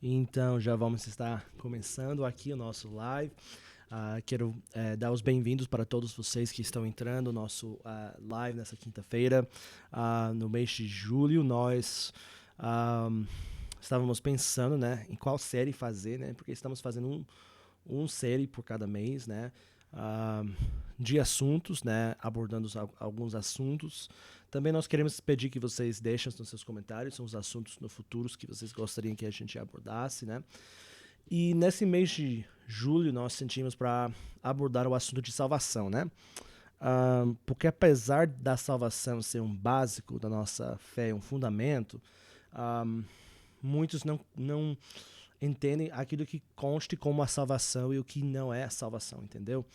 Então, já vamos estar começando aqui o nosso live. Quero dar os bem-vindos para todos vocês que estão entrando no nosso live nessa quinta-feira. No mês de julho, nós estávamos pensando, né, em qual série fazer, né, porque estamos fazendo um série por cada mês, né, de assuntos, né, abordando alguns assuntos. Também nós queremos pedir que vocês deixem nos seus comentários os assuntos no futuro que vocês gostariam que a gente abordasse, né. E nesse mês de julho nós sentimos para abordar o assunto de salvação, né? Porque apesar da salvação ser um básico da nossa fé, um fundamento, muitos não entendem aquilo que conste como a salvação e o que não é a salvação, entendeu?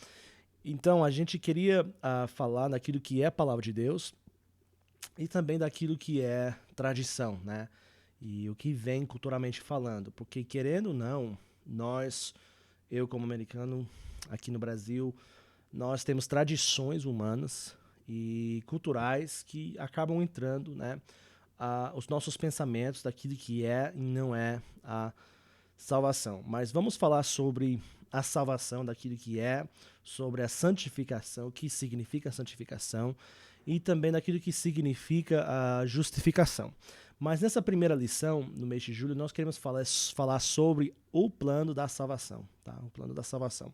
Então a gente queria falar daquilo que é a palavra de Deus e também daquilo que é tradição, né? E o que vem culturalmente falando, porque querendo ou não, eu como americano, aqui no Brasil, nós temos tradições humanas e culturais que acabam entrando, né, os nossos pensamentos daquilo que é e não é a salvação. Mas vamos falar sobre a salvação, daquilo que é, sobre a santificação, o que significa a santificação e também daquilo que significa a justificação. Mas nessa primeira lição, no mês de julho, nós queremos falar sobre o plano da salvação, tá? O plano da salvação,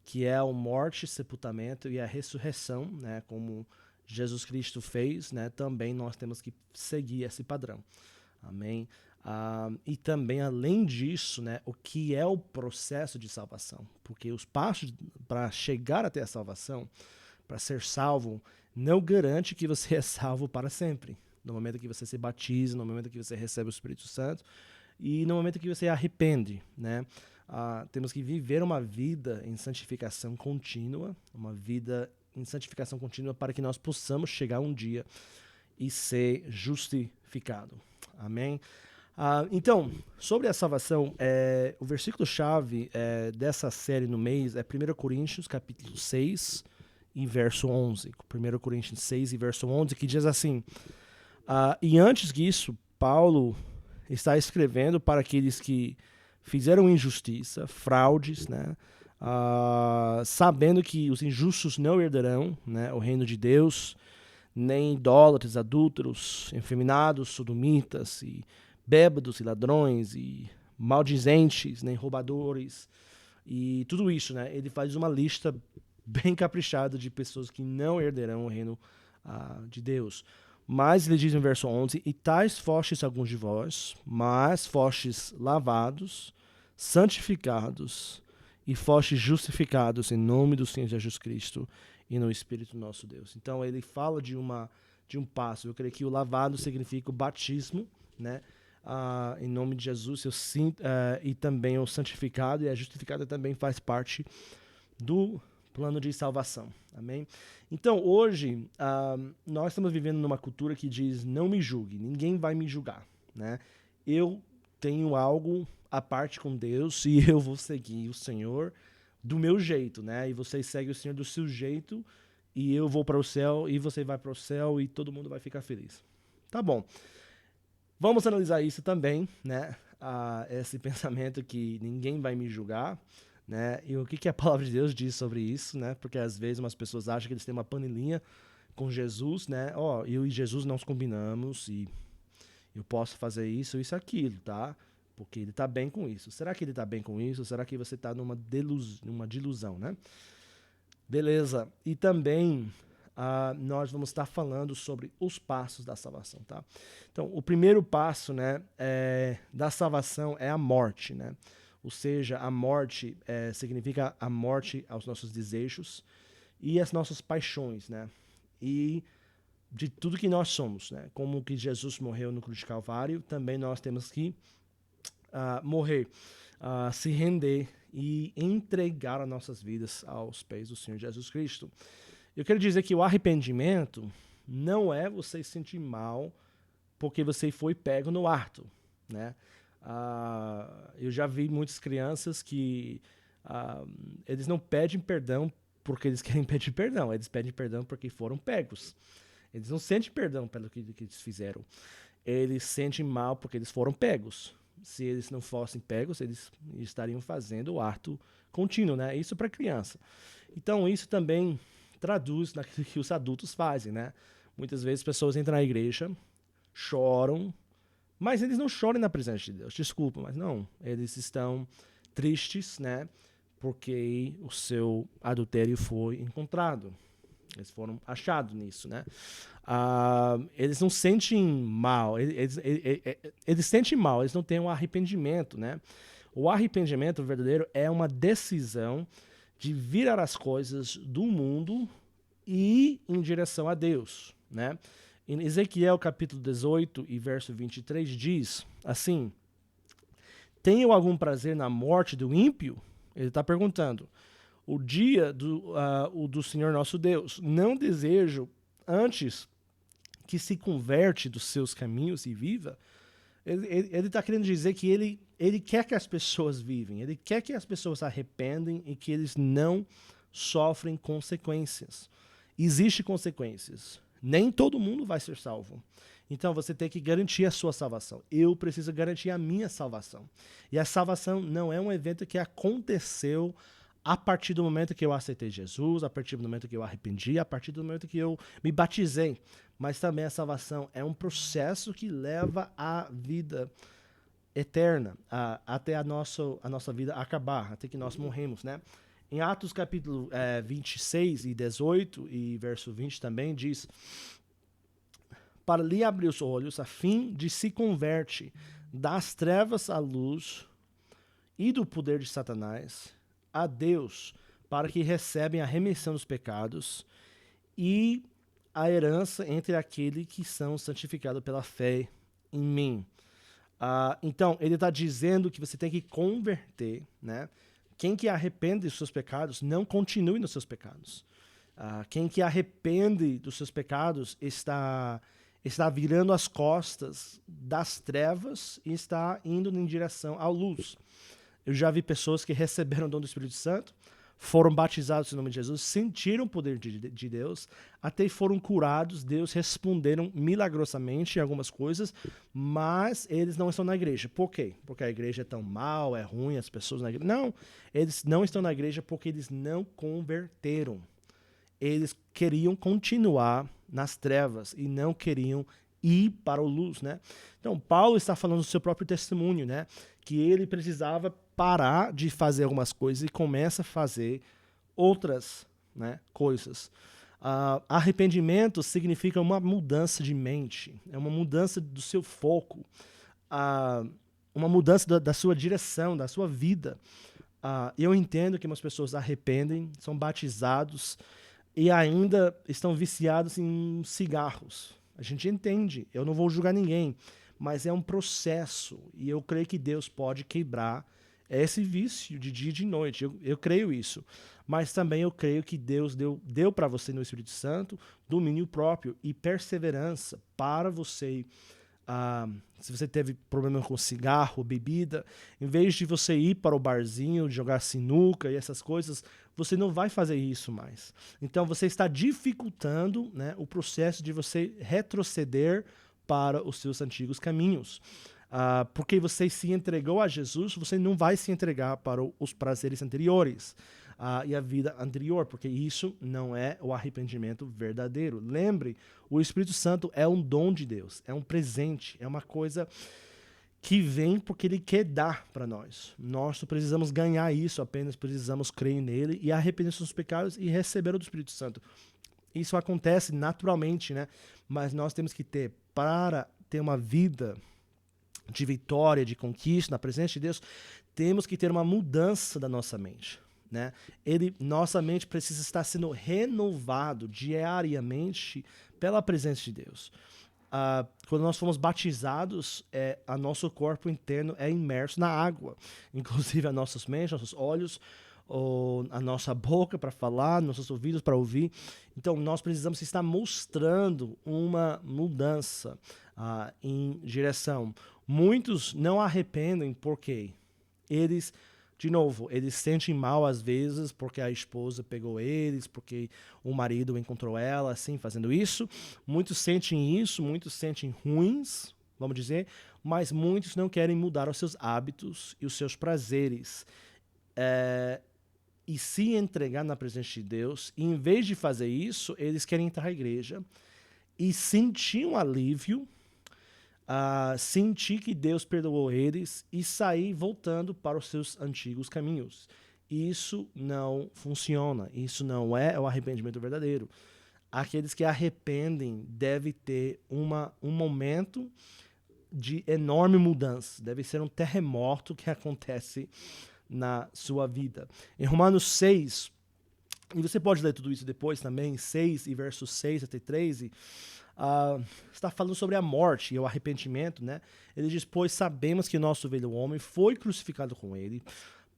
que é a morte, sepultamento e a ressurreição, né? Como Jesus Cristo fez, né? Também nós temos que seguir esse padrão. Amém? E também, além disso, né, o que é o processo de salvação? Porque os passos para chegar até a salvação, para ser salvo, não garante que você é salvo para sempre. No momento que você se batiza, no momento que você recebe o Espírito Santo e no momento que você arrepende, né? Temos que viver uma vida em santificação contínua, para que nós possamos chegar um dia e ser justificado. Amém? Então, sobre a salvação, o versículo-chave dessa série no mês é 1 Coríntios, capítulo 6, e verso 11. 1 Coríntios 6 e verso 11, que diz assim: e antes disso, Paulo está escrevendo para aqueles que fizeram injustiça, fraudes, né? Sabendo que os injustos não herdarão, né, o reino de Deus, nem idólatras, adúlteros, efeminados, sodomitas, e bêbados, e ladrões, e maldizentes, nem roubadores, e tudo isso, né? Ele faz uma lista bem caprichada de pessoas que não herderão o reino de Deus. Mas ele diz no verso 11: e tais fostes alguns de vós, mas fostes lavados, santificados e fostes justificados em nome do Senhor Jesus Cristo e no Espírito nosso Deus. Então ele fala de um passo. Eu creio que o lavado significa o batismo, né? Em nome de Jesus, e também o santificado e a justificada também faz parte do plano de salvação. Amém? Então, hoje, nós estamos vivendo numa cultura que diz: não me julgue, ninguém vai me julgar, né? Eu tenho algo à parte com Deus e eu vou seguir o Senhor do meu jeito, né? E você segue o Senhor do seu jeito e eu vou para o céu e você vai para o céu e todo mundo vai ficar feliz. Tá bom. Vamos analisar isso também, né? Esse pensamento que ninguém vai me julgar, né? E o que a palavra de Deus diz sobre isso, né? Porque às vezes umas pessoas acham que eles têm uma panelinha com Jesus, né? Eu e Jesus nós combinamos e eu posso fazer isso, isso, aquilo, tá? Porque ele tá bem com isso. Será que ele tá bem com isso? Será que você tá numa delusão, né? Beleza. E também nós vamos estar falando sobre os passos da salvação, tá? Então, o primeiro passo, né, da salvação é a morte, né? Ou seja, a morte significa a morte aos nossos desejos e às nossas paixões, né? E de tudo que nós somos, né? Como que Jesus morreu no cruz de Calvário, também nós temos que morrer, se render e entregar as nossas vidas aos pés do Senhor Jesus Cristo. Eu quero dizer que o arrependimento não é você se sentir mal porque você foi pego no ato, né? Eu já vi muitas crianças que eles não pedem perdão porque eles querem pedir perdão, eles pedem perdão porque foram pegos. Eles não sentem perdão pelo que eles fizeram. Eles sentem mal porque eles foram pegos. se eles não fossem pegos, eles estariam fazendo o ato contínuo, né? Isso para criança. Então, isso também traduz naquilo que os adultos fazem, né? Muitas vezes pessoas entram na igreja, choram, mas eles não choram na presença de Deus. Desculpa, mas não. Eles estão tristes, né? Porque o seu adultério foi encontrado. Eles foram achados nisso, né? Eles não sentem mal. Eles sentem mal, eles não têm um arrependimento, né? O arrependimento verdadeiro é uma decisão de virar as coisas do mundo e em direção a Deus, né? Em Ezequiel capítulo 18 e verso 23 diz assim: tenho algum prazer na morte do ímpio? Ele está perguntando. O dia do Senhor nosso Deus. Não desejo antes que se converte dos seus caminhos e viva. Ele está querendo dizer que ele quer que as pessoas vivem, ele quer que as pessoas se arrependem e que eles não sofrem consequências. Existem consequências. Nem todo mundo vai ser salvo. Então você tem que garantir a sua salvação. Eu preciso garantir a minha salvação. E a salvação não é um evento que aconteceu a partir do momento que eu aceitei Jesus, a partir do momento que eu arrependi, a partir do momento que eu me batizei. Mas também a salvação é um processo que leva à vida eterna, até a nossa vida acabar, até que nós morremos, né? Em Atos capítulo 26 e 18 e verso 20 também diz: para lhe abrir os olhos, a fim de se converte das trevas à luz e do poder de Satanás a Deus, para que recebem a remissão dos pecados e a herança entre aqueles que são santificados pela fé em mim. Então, ele está dizendo que você tem que converter, né? Quem que arrepende dos seus pecados, não continue nos seus pecados. Quem que arrepende dos seus pecados está virando as costas das trevas e está indo em direção à luz. Eu já vi pessoas que receberam o dom do Espírito Santo, foram batizados no nome de Jesus, sentiram o poder de Deus, até foram curados, Deus responderam milagrosamente em algumas coisas, mas eles não estão na igreja. Por quê? Porque a igreja é tão mal, é ruim, as pessoas na igreja... Não, eles não estão na igreja porque eles não converteram. Eles queriam continuar nas trevas e não queriam ir para a luz, né? Então, Paulo está falando do seu próprio testemunho, né? Que ele precisava parar de fazer algumas coisas e começa a fazer outras, né, coisas. Arrependimento significa uma mudança de mente, é uma mudança do seu foco, uma mudança da sua direção, da sua vida. Eu entendo que umas pessoas arrependem, são batizados e ainda estão viciados em cigarros. A gente entende, eu não vou julgar ninguém, mas é um processo e eu creio que Deus pode quebrar esse vício de dia e de noite. Eu creio isso. Mas também eu creio que Deus deu para você no Espírito Santo domínio próprio e perseverança para você. Se você teve problema com cigarro, bebida, em vez de você ir para o barzinho, jogar sinuca e essas coisas, você não vai fazer isso mais. Então você está dificultando, né, o processo de você retroceder para os seus antigos caminhos. Porque você se entregou a Jesus, você não vai se entregar para os prazeres anteriores e a vida anterior, porque isso não é o arrependimento verdadeiro. Lembre, o Espírito Santo é um dom de Deus, é um presente, é uma coisa que vem porque Ele quer dar para nós. Nós não precisamos ganhar isso, apenas precisamos crer nele e arrepender dos pecados e receber o do Espírito Santo. Isso acontece naturalmente, né? Mas nós temos que ter, para ter uma vida de vitória, de conquista na presença de Deus, temos que ter uma mudança da nossa mente, né? Nossa mente precisa estar sendo renovado diariamente pela presença de Deus. Quando nós fomos batizados, a nosso corpo interno é imerso na água, inclusive as nossas mentes, nossos olhos, a nossa boca para falar, nossos ouvidos para ouvir. Então nós precisamos estar mostrando uma mudança em direção. Muitos não arrependem porque eles, de novo, eles sentem mal às vezes porque a esposa pegou eles, porque o marido encontrou ela assim fazendo isso. Muitos sentem isso, muitos sentem ruins, vamos dizer, mas muitos não querem mudar os seus hábitos e os seus prazeres. E se entregar na presença de Deus, e em vez de fazer isso, eles querem entrar à igreja e sentir um alívio, sentir que Deus perdoou eles e sair voltando para os seus antigos caminhos. Isso não funciona, isso não é o arrependimento verdadeiro. Aqueles que arrependem devem ter um momento de enorme mudança, deve ser um terremoto que acontece na sua vida. Em Romanos 6, e você pode ler tudo isso depois também, 6 e versos 6 até 13, está falando sobre a morte e o arrependimento, né? Ele diz, pois sabemos que nosso velho homem foi crucificado com ele,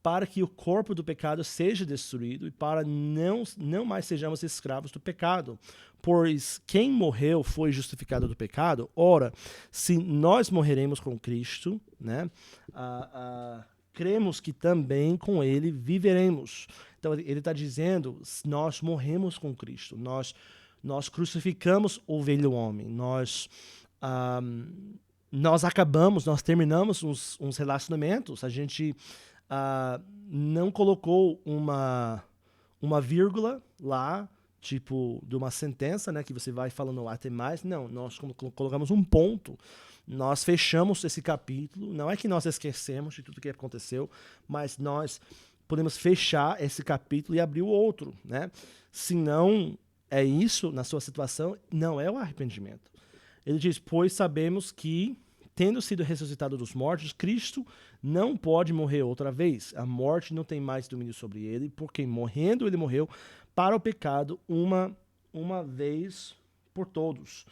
para que o corpo do pecado seja destruído e para não mais sejamos escravos do pecado. Pois quem morreu foi justificado do pecado. Ora, se nós morreremos com Cristo, né, cremos que também com ele viveremos. Então ele está dizendo, nós morremos com Cristo, nós crucificamos o velho homem, nós acabamos, nós terminamos uns relacionamentos, a gente não colocou uma vírgula lá, tipo, de uma sentença, né, que você vai falando até mais. Não, nós colocamos um ponto. Nós fechamos esse capítulo. Não é que nós esquecemos de tudo que aconteceu, mas nós podemos fechar esse capítulo e abrir o outro, né? Se não é isso na sua situação, não é o arrependimento. Ele diz, pois sabemos que, tendo sido ressuscitado dos mortos, Cristo não pode morrer outra vez. A morte não tem mais domínio sobre ele, porque morrendo ele morreu para o pecado uma vez por todos,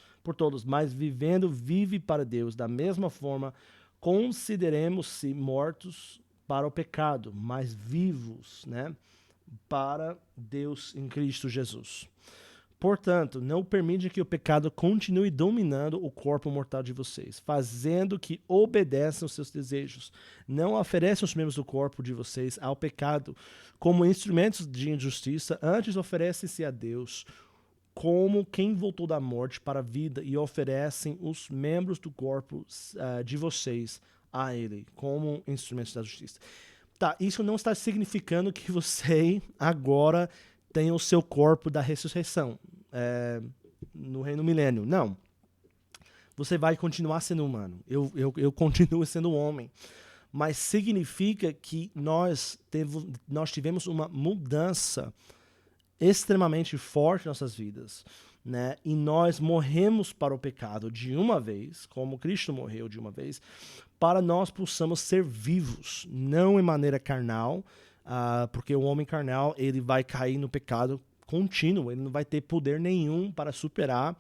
mas vivendo vive para Deus. Da mesma forma, consideremos-se mortos para o pecado, mas vivos, né, para Deus em Cristo Jesus. Portanto, não permite que o pecado continue dominando o corpo mortal de vocês, fazendo que obedeçam os seus desejos. Não ofereçam os membros do corpo de vocês ao pecado como instrumentos de injustiça, antes oferecem-se a Deus como quem voltou da morte para a vida e oferecem os membros do corpo de vocês a Ele como instrumentos da justiça. Tá, isso não está significando que você agora tem o seu corpo da ressurreição no reino milênio. Não. Você vai continuar sendo humano. Eu continuo sendo homem. Mas significa que nós tivemos uma mudança extremamente forte em nossas vidas, né? E nós morremos para o pecado de uma vez, como Cristo morreu de uma vez, para nós possamos ser vivos, não em maneira carnal, porque o homem carnal ele vai cair no pecado contínuo, ele não vai ter poder nenhum para superar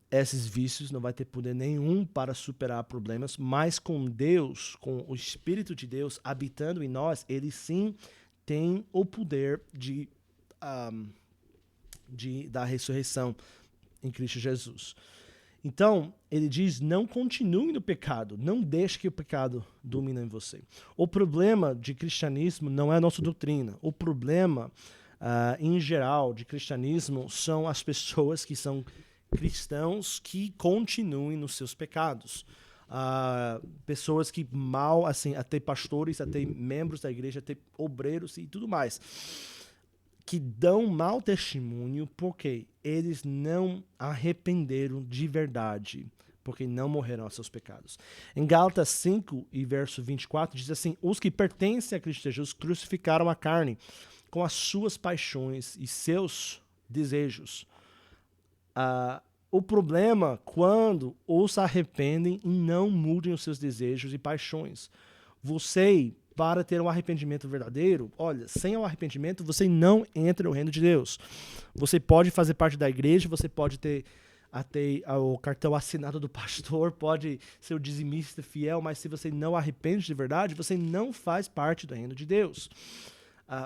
esses vícios, não vai ter poder nenhum para superar problemas, mas com Deus, com o Espírito de Deus habitando em nós, ele sim tem o poder da ressurreição em Cristo Jesus. Então, ele diz, não continue no pecado, não deixe que o pecado domine em você. O problema de cristianismo não é a nossa doutrina. O problema, em geral, de cristianismo são as pessoas que são cristãos que continuem nos seus pecados. Pessoas que assim, até pastores, até membros da igreja, até obreiros e tudo mais, que dão mau testemunho porque eles não arrependeram de verdade, porque não morreram aos seus pecados. Em Gálatas 5 e verso 24 diz assim, os que pertencem a Cristo Jesus crucificaram a carne com as suas paixões e seus desejos. O problema quando os arrependem e não mudem os seus desejos e paixões. Você, para ter um arrependimento verdadeiro, olha, sem o arrependimento você não entra no reino de Deus. Você pode fazer parte da igreja, você pode ter até o cartão assinado do pastor, pode ser o dizimista fiel, mas se você não arrepende de verdade, você não faz parte do reino de Deus.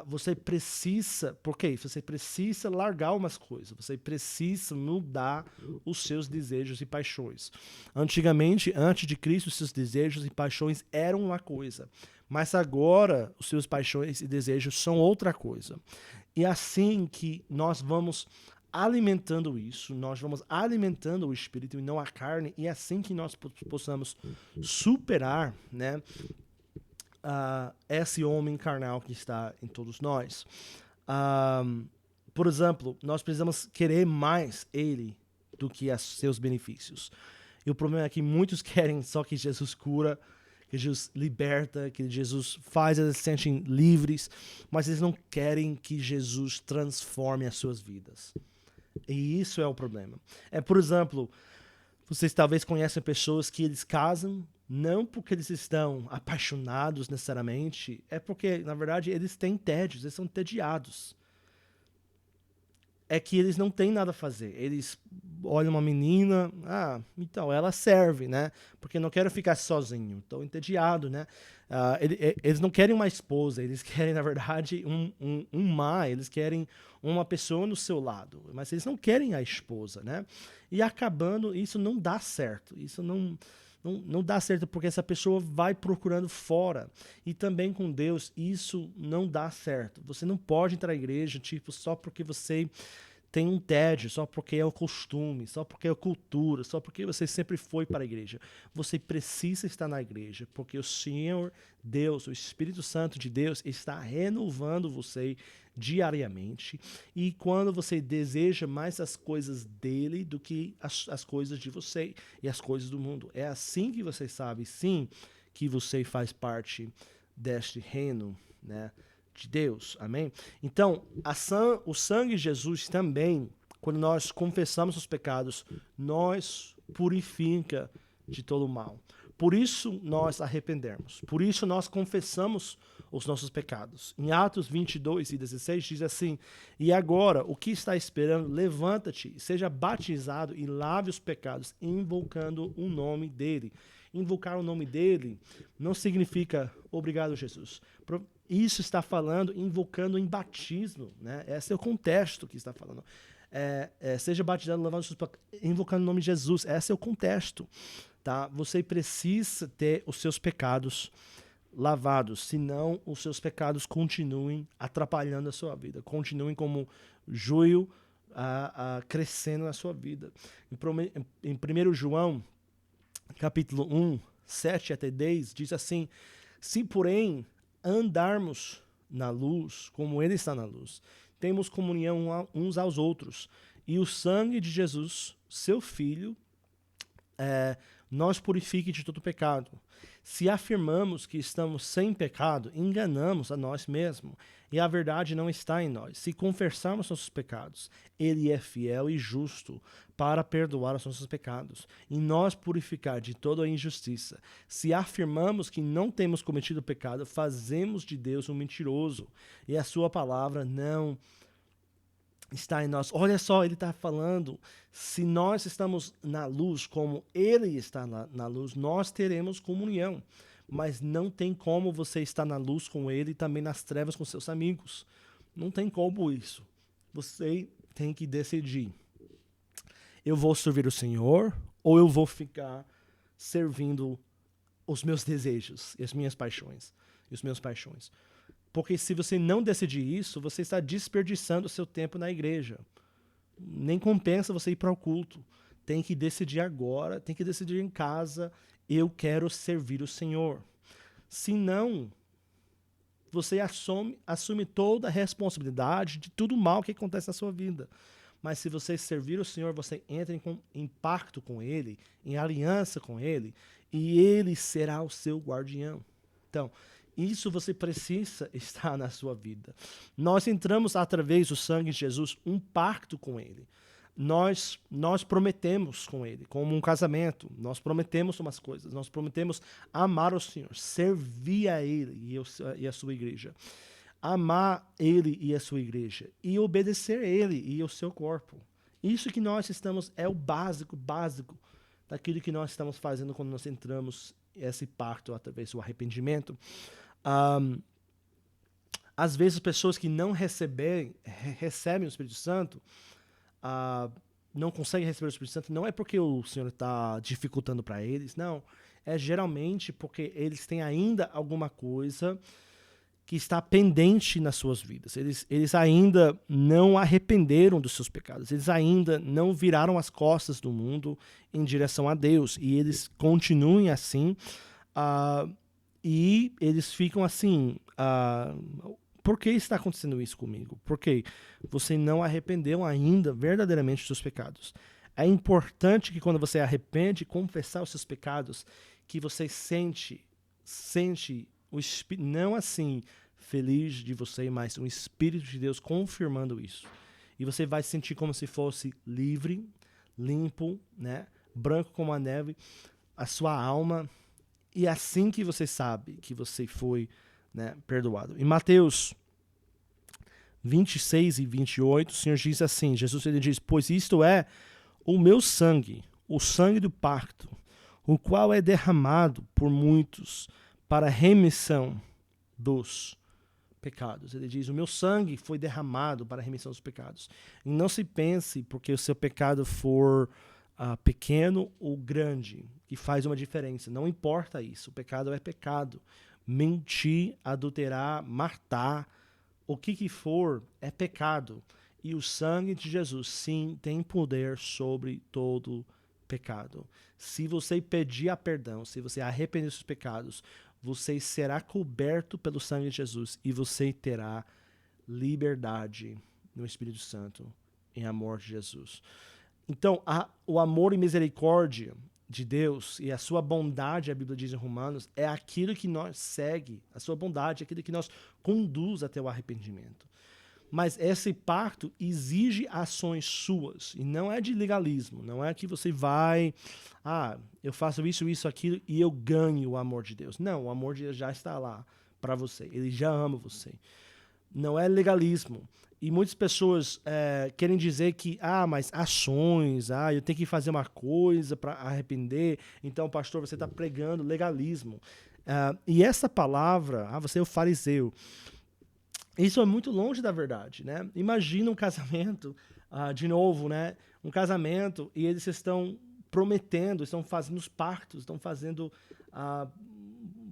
Você precisa, por quê? Você precisa largar umas coisas, você precisa mudar os seus desejos e paixões. Antigamente, antes de Cristo, os seus desejos e paixões eram uma coisa, mas agora os seus paixões e desejos são outra coisa. E assim que nós vamos alimentando isso, nós vamos alimentando o espírito e não a carne, e é assim que nós possamos superar, né, esse homem carnal que está em todos nós. Por exemplo, nós precisamos querer mais ele do que os seus benefícios. E o problema é que muitos querem só que Jesus cura, que Jesus liberta, que Jesus faz eles se sentem livres, mas eles não querem que Jesus transforme as suas vidas. E isso é o problema. Por exemplo, vocês talvez conhecem pessoas que eles casam não porque eles estão apaixonados necessariamente, é porque, na verdade, eles têm tédios, eles são entediados. É que eles não têm nada a fazer. Eles olham uma menina, então ela serve, né? Porque não quero ficar sozinho, estou entediado, né? Eles não querem uma esposa, eles querem, na verdade, um mar, eles querem uma pessoa no seu lado, mas eles não querem a esposa, né? E acabando, isso não dá certo, isso não dá certo porque essa pessoa vai procurando fora. E também com Deus, isso não dá certo. Você não pode entrar na igreja tipo só porque você tem um tédio, só porque é o costume, só porque é a cultura, só porque você sempre foi para a igreja. Você precisa estar na igreja, porque o Senhor Deus, o Espírito Santo de Deus, está renovando você diariamente. E quando você deseja mais as coisas dele do que as coisas de você e as coisas do mundo. É assim que você sabe, sim, que você faz parte deste reino, né, de Deus, amém? Então, o sangue de Jesus também, quando nós confessamos os pecados, nós purifica de todo o mal. Por isso nós arrependemos, por isso nós confessamos os nossos pecados. Em Atos 22:16 diz assim: e agora, o que está esperando? Levanta-te, seja batizado e lave os pecados, invocando o nome dele. Invocar o nome dele não significa obrigado, Jesus. Isso está falando, invocando em batismo, né? Esse é o contexto que está falando. Seja batizado, lavando seus pecados, invocando o nome de Jesus. Esse é o contexto, tá? Você precisa ter os seus pecados lavados, senão os seus pecados continuem atrapalhando a sua vida, continuem como joio crescendo na sua vida. Em 1 João, capítulo 1, 7 até 10, diz assim: se porém andarmos na luz, como ele está na luz, temos comunhão uns aos outros, e o sangue de Jesus, seu Filho, nos purifique de todo pecado. Se afirmamos que estamos sem pecado, enganamos a nós mesmos, e a verdade não está em nós. Se confessarmos nossos pecados, ele é fiel e justo para perdoar os nossos pecados e nos purificar de toda a injustiça. Se afirmamos que não temos cometido pecado, fazemos de Deus um mentiroso, e a sua palavra não está em nós. Olha só, ele está falando, se nós estamos na luz como ele está na luz, nós teremos comunhão. Mas não tem como você estar na luz com ele e também nas trevas com seus amigos. Não tem como isso. Você tem que decidir. Eu vou servir o Senhor ou eu vou ficar servindo os meus desejos, as minhas paixões e os meus paixões. Porque se você não decidir isso, você está desperdiçando o seu tempo na igreja. Nem compensa você ir para o culto. Tem que decidir agora, tem que decidir em casa, eu quero servir o Senhor. Senão, você assume toda a responsabilidade de tudo mal que acontece na sua vida. Mas se você servir o Senhor, você entra em pacto com Ele, em aliança com Ele, e Ele será o seu guardião. Então, isso você precisa estar na sua vida. Nós entramos, através do sangue de Jesus, um pacto com Ele. Nós prometemos com Ele, como um casamento, nós prometemos umas coisas, nós prometemos amar o Senhor, servir a Ele e a sua igreja, amar Ele e a sua igreja, e obedecer a Ele e ao seu corpo. Isso que nós estamos, é o básico daquilo que nós estamos fazendo quando nós entramos esse pacto através do arrependimento. Às vezes, pessoas que não recebem o Espírito Santo, não conseguem receber o Espírito Santo, não é porque o Senhor está dificultando para eles, não. É geralmente porque eles têm ainda alguma coisa que está pendente nas suas vidas. Eles ainda não arrependeram dos seus pecados. Eles ainda não viraram as costas do mundo em direção a Deus. E eles continuem assim. E eles ficam assim... por que está acontecendo isso comigo? Porque você não arrependeu ainda verdadeiramente dos seus pecados. É importante que quando você arrepende, confessar os seus pecados, que você sente o Espírito, não assim, feliz de você, mas o Espírito de Deus confirmando isso. E você vai sentir como se fosse livre, limpo, né? Branco como a neve, a sua alma. E é assim que você sabe que você foi, né, perdoado. Em Mateus 26 e 28, o Senhor diz assim, Jesus ele diz, pois isto é o meu sangue, o sangue do pacto, o qual é derramado por muitos para a remissão dos pecados. Ele diz, o meu sangue foi derramado para a remissão dos pecados. E não se pense porque o seu pecado for pequeno ou grande, que faz uma diferença. Não importa isso, o pecado é pecado. Mentir, adulterar, matar, o que for é pecado. E o sangue de Jesus, sim, tem poder sobre todo pecado. Se você pedir a perdão, se você arrepender dos seus pecados, você será coberto pelo sangue de Jesus e você terá liberdade no Espírito Santo em amor de Jesus. Então, o amor e misericórdia de Deus e a sua bondade, a Bíblia diz em Romanos, é aquilo que nós segue, a sua bondade é aquilo que nos conduz até o arrependimento. Mas esse pacto exige ações suas, e não é de legalismo, não é que você vai, eu faço isso, aquilo, e eu ganho o amor de Deus. Não, o amor de Deus já está lá para você, ele já ama você. Não é legalismo. E muitas pessoas querem dizer que, mas ações, eu tenho que fazer uma coisa para arrepender, então, pastor, você está pregando legalismo. E essa palavra, você é o fariseu, isso é muito longe da verdade, né? Imagina um casamento, de novo, né? Um casamento e eles estão prometendo, estão fazendo os pactos, estão fazendo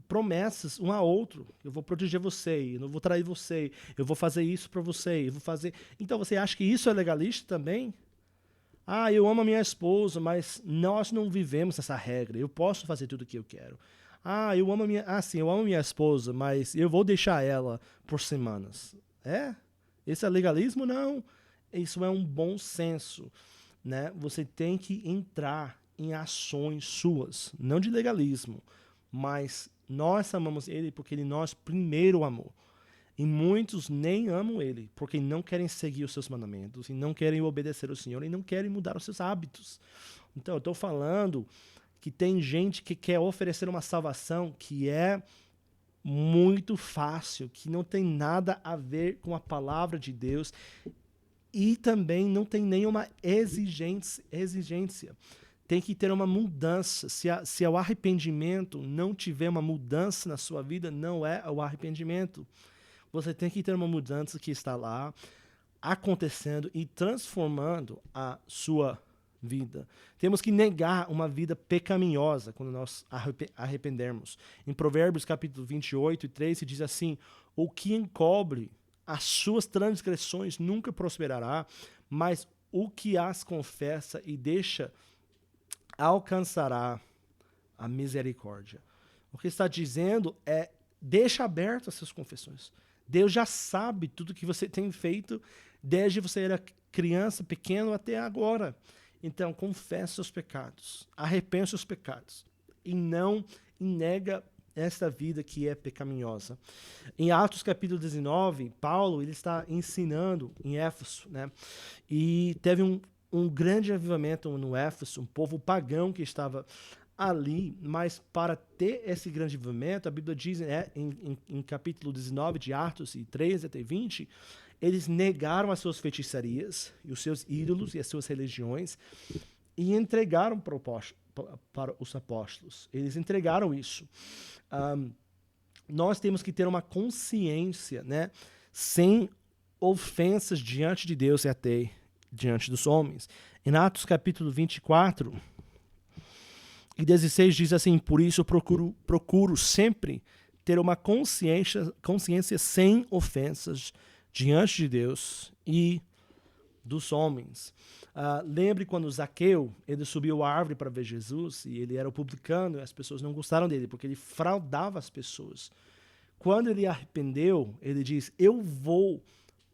promessas um ao outro. Eu vou proteger você, eu não vou trair você, eu vou fazer isso para você, eu vou fazer... Então você acha que isso é legalista também? Eu amo a minha esposa, mas nós não vivemos essa regra. Eu posso fazer tudo o que eu quero. Eu amo minha esposa, mas eu vou deixar ela por semanas. Esse é legalismo? Não. Isso é um bom senso, né? Você tem que entrar em ações suas, não de legalismo, mas nós amamos ele porque ele nos primeiro amou. E muitos nem amam ele, porque não querem seguir os seus mandamentos, e não querem obedecer ao Senhor, e não querem mudar os seus hábitos. Então, eu estou falando que tem gente que quer oferecer uma salvação que é muito fácil, que não tem nada a ver com a palavra de Deus e também não tem nenhuma exigência. Tem que ter uma mudança. Se o arrependimento não tiver uma mudança na sua vida, não é o arrependimento. Você tem que ter uma mudança que está lá, acontecendo e transformando a sua vida. Temos que negar uma vida pecaminosa quando nós arrependermos. Em Provérbios capítulo 28 e 3 se diz assim, o que encobre as suas transgressões nunca prosperará, mas o que as confessa e deixa alcançará a misericórdia. O que está dizendo é, deixa aberto as suas confissões. Deus já sabe tudo que você tem feito desde você era criança, pequeno até agora. Então, confessa seus pecados, arrependa seus pecados e não nega esta vida que é pecaminosa. Em Atos capítulo 19, Paulo ele está ensinando em Éfeso, né? E teve um grande avivamento no Éfeso, um povo pagão que estava ali, mas para ter esse grande avivamento, a Bíblia diz em capítulo 19 de Atos, e 13 até 20, eles negaram as suas feitiçarias, e os seus ídolos e as suas religiões, e entregaram para os apóstolos. Eles entregaram isso. Nós temos que ter uma consciência, né, sem ofensas diante de Deus e até diante dos homens. Em Atos capítulo 24 e 16 diz assim, por isso eu procuro sempre ter uma consciência sem ofensas diante de Deus e dos homens. Lembre quando Zaqueu, ele subiu a árvore para ver Jesus, e ele era o publicano, e as pessoas não gostaram dele, porque ele fraudava as pessoas. Quando ele arrependeu, ele diz, eu vou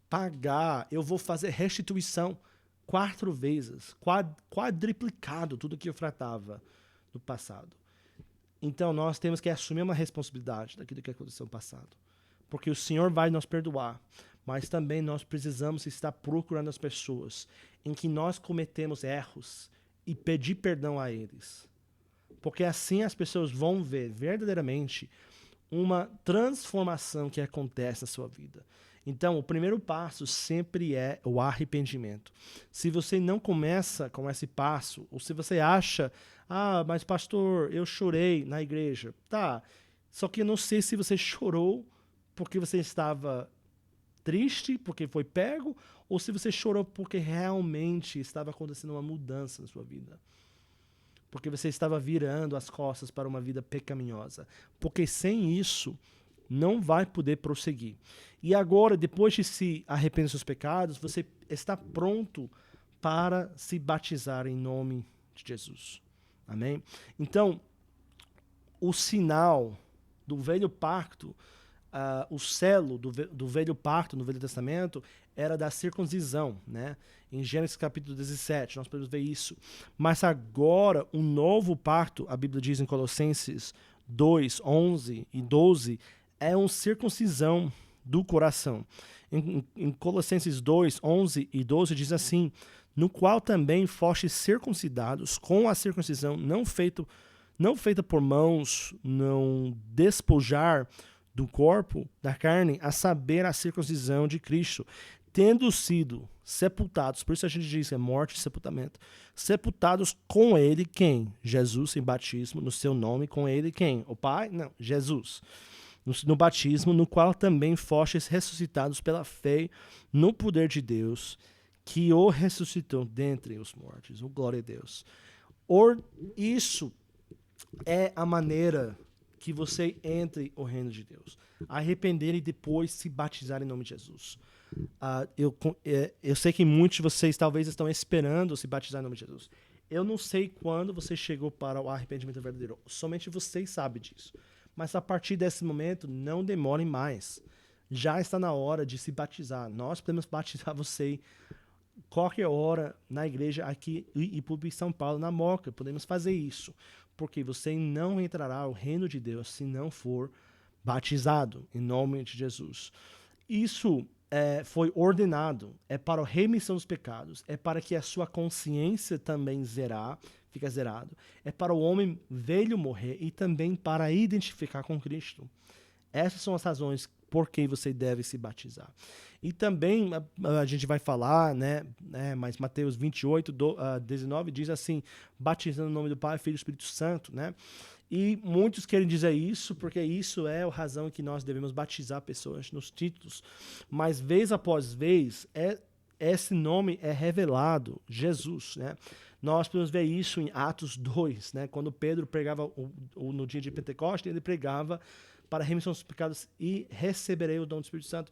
pagar, eu vou fazer restituição 4 vezes, quadriplicado tudo que eu tratava no passado. Então nós temos que assumir uma responsabilidade daquilo que aconteceu no passado. Porque o Senhor vai nos perdoar, mas também nós precisamos estar procurando as pessoas em que nós cometemos erros e pedir perdão a eles. Porque assim as pessoas vão ver verdadeiramente uma transformação que acontece na sua vida. Então, o primeiro passo sempre é o arrependimento. Se você não começa com esse passo, ou se você acha, mas pastor, eu chorei na igreja. Tá, só que eu não sei se você chorou porque você estava triste, porque foi pego, ou se você chorou porque realmente estava acontecendo uma mudança na sua vida. Porque você estava virando as costas para uma vida pecaminosa. Porque sem isso, não vai poder prosseguir. E agora, depois de se arrepender dos seus pecados, você está pronto para se batizar em nome de Jesus. Amém? Então, o sinal do velho pacto, o selo do velho pacto no Velho Testamento era da circuncisão, né? Em Gênesis capítulo 17, nós podemos ver isso. Mas agora, um novo pacto, a Bíblia diz em Colossenses 2, 11 e 12, é uma circuncisão do coração. Em Colossenses 2, 11 e 12 diz assim, no qual também fostes circuncidados com a circuncisão não feita por mãos, não despojar do corpo, da carne, a saber, a circuncisão de Cristo, tendo sido sepultados, por isso a gente diz que é morte e sepultamento, sepultados com ele, quem? Jesus em batismo, no seu nome, com ele, quem? O Pai? Não, Jesus. No batismo, no qual também fostes ressuscitados pela fé no poder de Deus, que o ressuscitou dentre os mortos. Oh, glória a Deus. Isso é a maneira que você entre o reino de Deus. Arrepender e depois se batizar em nome de Jesus. Eu sei que muitos de vocês talvez estão esperando se batizar em nome de Jesus. Eu não sei quando você chegou para o arrependimento verdadeiro. Somente vocês sabem disso. Mas a partir desse momento, não demorem mais. Já está na hora de se batizar. Nós podemos batizar você qualquer hora na igreja aqui em São Paulo, na Moca. Podemos fazer isso. Porque você não entrará no reino de Deus se não for batizado em nome de Jesus. Isso foi ordenado, é para a remissão dos pecados, é para que a sua consciência também fica zerado, é para o homem velho morrer e também para identificar com Cristo. Essas são as razões por que você deve se batizar. E também a gente vai falar, mas Mateus 28, 19 diz assim, batizando no nome do Pai, Filho e Espírito Santo, né? E muitos querem dizer isso, porque isso é a razão que nós devemos batizar pessoas nos títulos. Mas vez após vez, esse nome é revelado, Jesus, né? Nós podemos ver isso em Atos 2, né? Quando Pedro pregava no dia de Pentecostes, ele pregava para a remissão dos pecados e receberei o dom do Espírito Santo.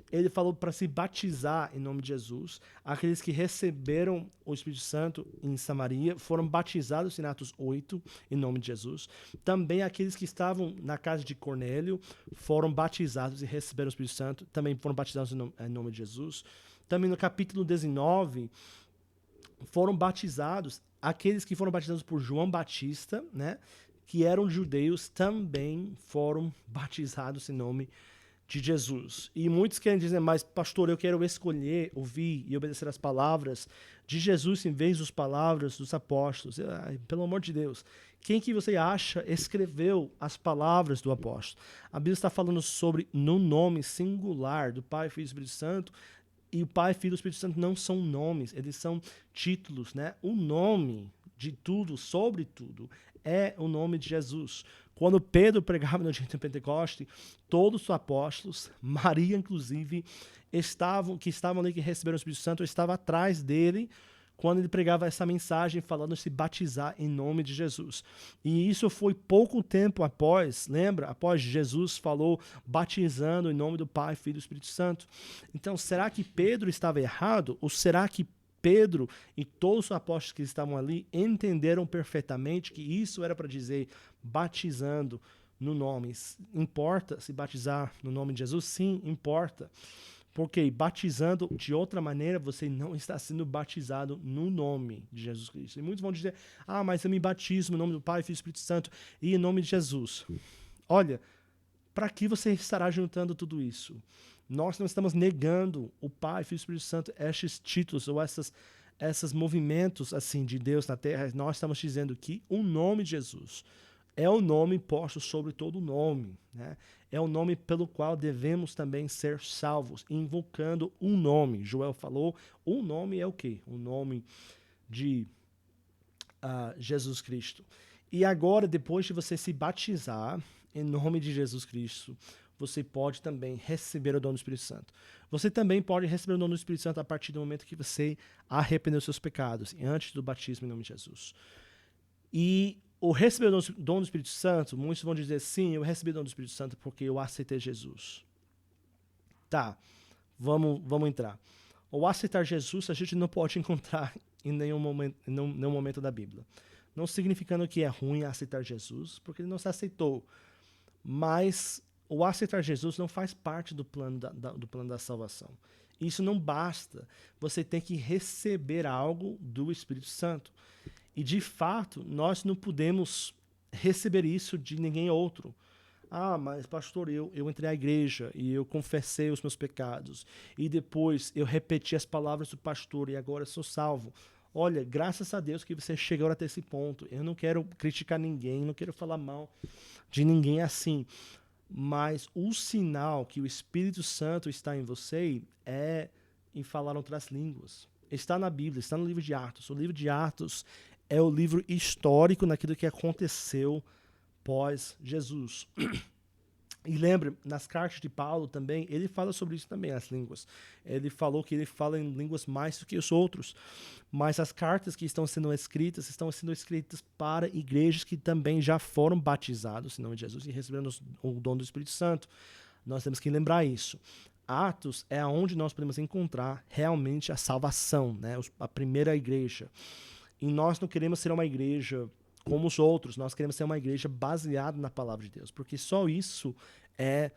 Ele falou para se batizar em nome de Jesus. Aqueles que receberam o Espírito Santo em Samaria foram batizados em Atos 8, em nome de Jesus. Também aqueles que estavam na casa de Cornélio foram batizados e receberam o Espírito Santo. Também foram batizados em nome de Jesus. Também no capítulo 19, foram batizados aqueles que foram batizados por João Batista, né? Que eram judeus, também foram batizados em nome de Jesus. E muitos querem dizer, mas pastor, eu quero escolher, ouvir e obedecer as palavras de Jesus em vez das palavras dos apóstolos. Pelo amor de Deus, quem que você acha escreveu as palavras do apóstolo? A Bíblia está falando sobre no nome singular do Pai, Filho e Espírito Santo, e o Pai, Filho e Espírito Santo não são nomes, eles são títulos, né? O nome de tudo, sobre tudo, é o nome de Jesus. Quando Pedro pregava no dia de Pentecoste, todos os apóstolos, Maria inclusive, que estavam ali, que receberam o Espírito Santo, estava atrás dele, quando ele pregava essa mensagem falando se batizar em nome de Jesus. E isso foi pouco tempo após, lembra? Após Jesus falou batizando em nome do Pai, Filho e Espírito Santo. Então, será que Pedro estava errado? Ou será que Pedro e todos os apóstolos que estavam ali entenderam perfeitamente que isso era para dizer batizando no nome? Importa se batizar no nome de Jesus? Sim, importa. Porque batizando de outra maneira, você não está sendo batizado no nome de Jesus Cristo. E muitos vão dizer, mas eu me batizo no nome do Pai, Filho e Espírito Santo e em nome de Jesus. Olha, para que você estará juntando tudo isso? Nós não estamos negando o Pai, Filho e Espírito Santo, esses títulos ou esses movimentos assim de Deus na terra. Nós estamos dizendo que o nome de Jesus é o nome posto sobre todo nome, né? É o nome pelo qual devemos também ser salvos, invocando um nome. Joel falou, o nome é o quê? O nome de Jesus Cristo. E agora, depois de você se batizar em nome de Jesus Cristo, você pode também receber o dom do Espírito Santo. Você também pode receber o dom do Espírito Santo a partir do momento que você arrependeu dos seus pecados, antes do batismo em nome de Jesus. E o receber o dom do Espírito Santo, muitos vão dizer, sim, eu recebi o dom do Espírito Santo porque eu aceitei Jesus. Tá, vamos entrar. O aceitar Jesus a gente não pode encontrar em nenhum momento da Bíblia. Não significando que é ruim aceitar Jesus, porque ele não se aceitou. Mas o aceitar Jesus não faz parte do plano da salvação. Isso não basta. Você tem que receber algo do Espírito Santo. E, de fato, nós não podemos receber isso de ninguém outro. Mas pastor, eu entrei à igreja e eu confessei os meus pecados. E depois eu repeti as palavras do pastor e agora sou salvo. Olha, graças a Deus que você chegou até esse ponto. Eu não quero criticar ninguém, não quero falar mal de ninguém assim. Mas o sinal que o Espírito Santo está em você é em falar outras línguas. Está na Bíblia, está no livro de Atos. O livro de Atos é o livro histórico naquilo que aconteceu pós Jesus. E lembre, nas cartas de Paulo também, ele fala sobre isso também, as línguas. Ele falou que ele fala em línguas mais do que os outros. Mas as cartas que estão sendo escritas para igrejas que também já foram batizados em nome de Jesus e receberam o dom do Espírito Santo. Nós temos que lembrar isso. Atos é onde nós podemos encontrar realmente a salvação, né? A primeira igreja. E nós não queremos ser uma igreja como os outros, nós queremos ser uma igreja baseada na palavra de Deus, porque só isso é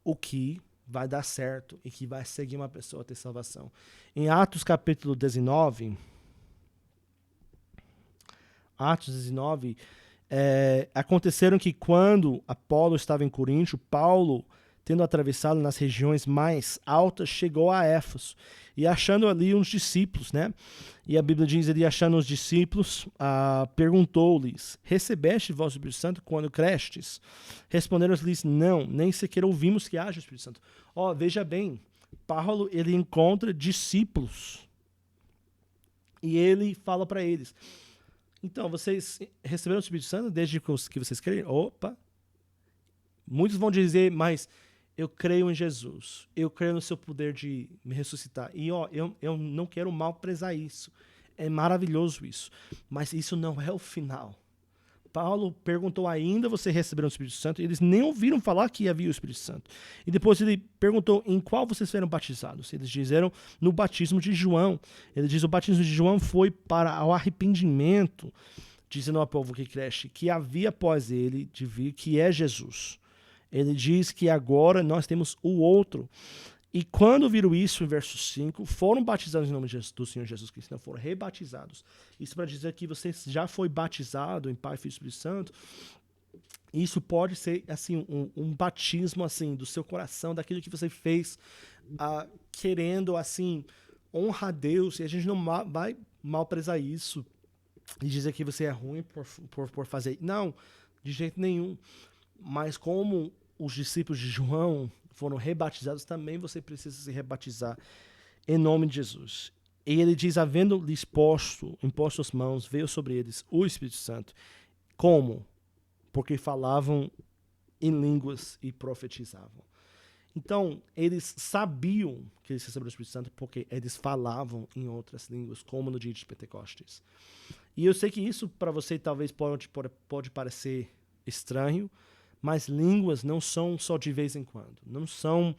o que vai dar certo e que vai seguir uma pessoa a ter salvação. Em Atos capítulo 19, aconteceram que quando Apolo estava em Corinto, Paulo, tendo atravessado nas regiões mais altas, chegou a Éfeso e achando ali uns discípulos, né? E a Bíblia diz, ele achando os discípulos, perguntou-lhes, recebeste vós o Espírito Santo quando crestes? Responderam-lhes, não, nem sequer ouvimos que haja o Espírito Santo. Veja bem, Paulo, ele encontra discípulos e ele fala para eles, então, vocês receberam o Espírito Santo desde que vocês creem? Muitos vão dizer, mas eu creio em Jesus, eu creio no seu poder de me ressuscitar. E eu não quero malprezar isso. É maravilhoso isso. Mas isso não é o final. Paulo perguntou ainda, você receberam o Espírito Santo? E eles nem ouviram falar que havia o Espírito Santo. E depois ele perguntou, em qual vocês foram batizados? Eles disseram, no batismo de João. Ele diz, o batismo de João foi para o arrependimento, dizendo ao povo que cresce, que havia após ele de vir, que é Jesus. Ele diz que agora nós temos o outro. E quando viram isso, em verso 5, foram batizados em nome do Senhor Jesus Cristo, não foram rebatizados. Isso para dizer que você já foi batizado em Pai, Filho e Espírito Santo. Isso pode ser assim um batismo assim do seu coração, daquilo que você fez, querendo assim honrar a Deus. E a gente não vai malprezar isso e dizer que você é ruim por fazer. Não, de jeito nenhum. Mas como os discípulos de João foram rebatizados, também você precisa se rebatizar em nome de Jesus. E ele diz, havendo-lhes imposto as mãos, veio sobre eles o Espírito Santo. Como? Porque falavam em línguas e profetizavam. Então, eles sabiam que eles receberam o Espírito Santo porque eles falavam em outras línguas, como no dia de Pentecostes. E eu sei que isso para você talvez pode parecer estranho, mas línguas não são só de vez em quando. Não são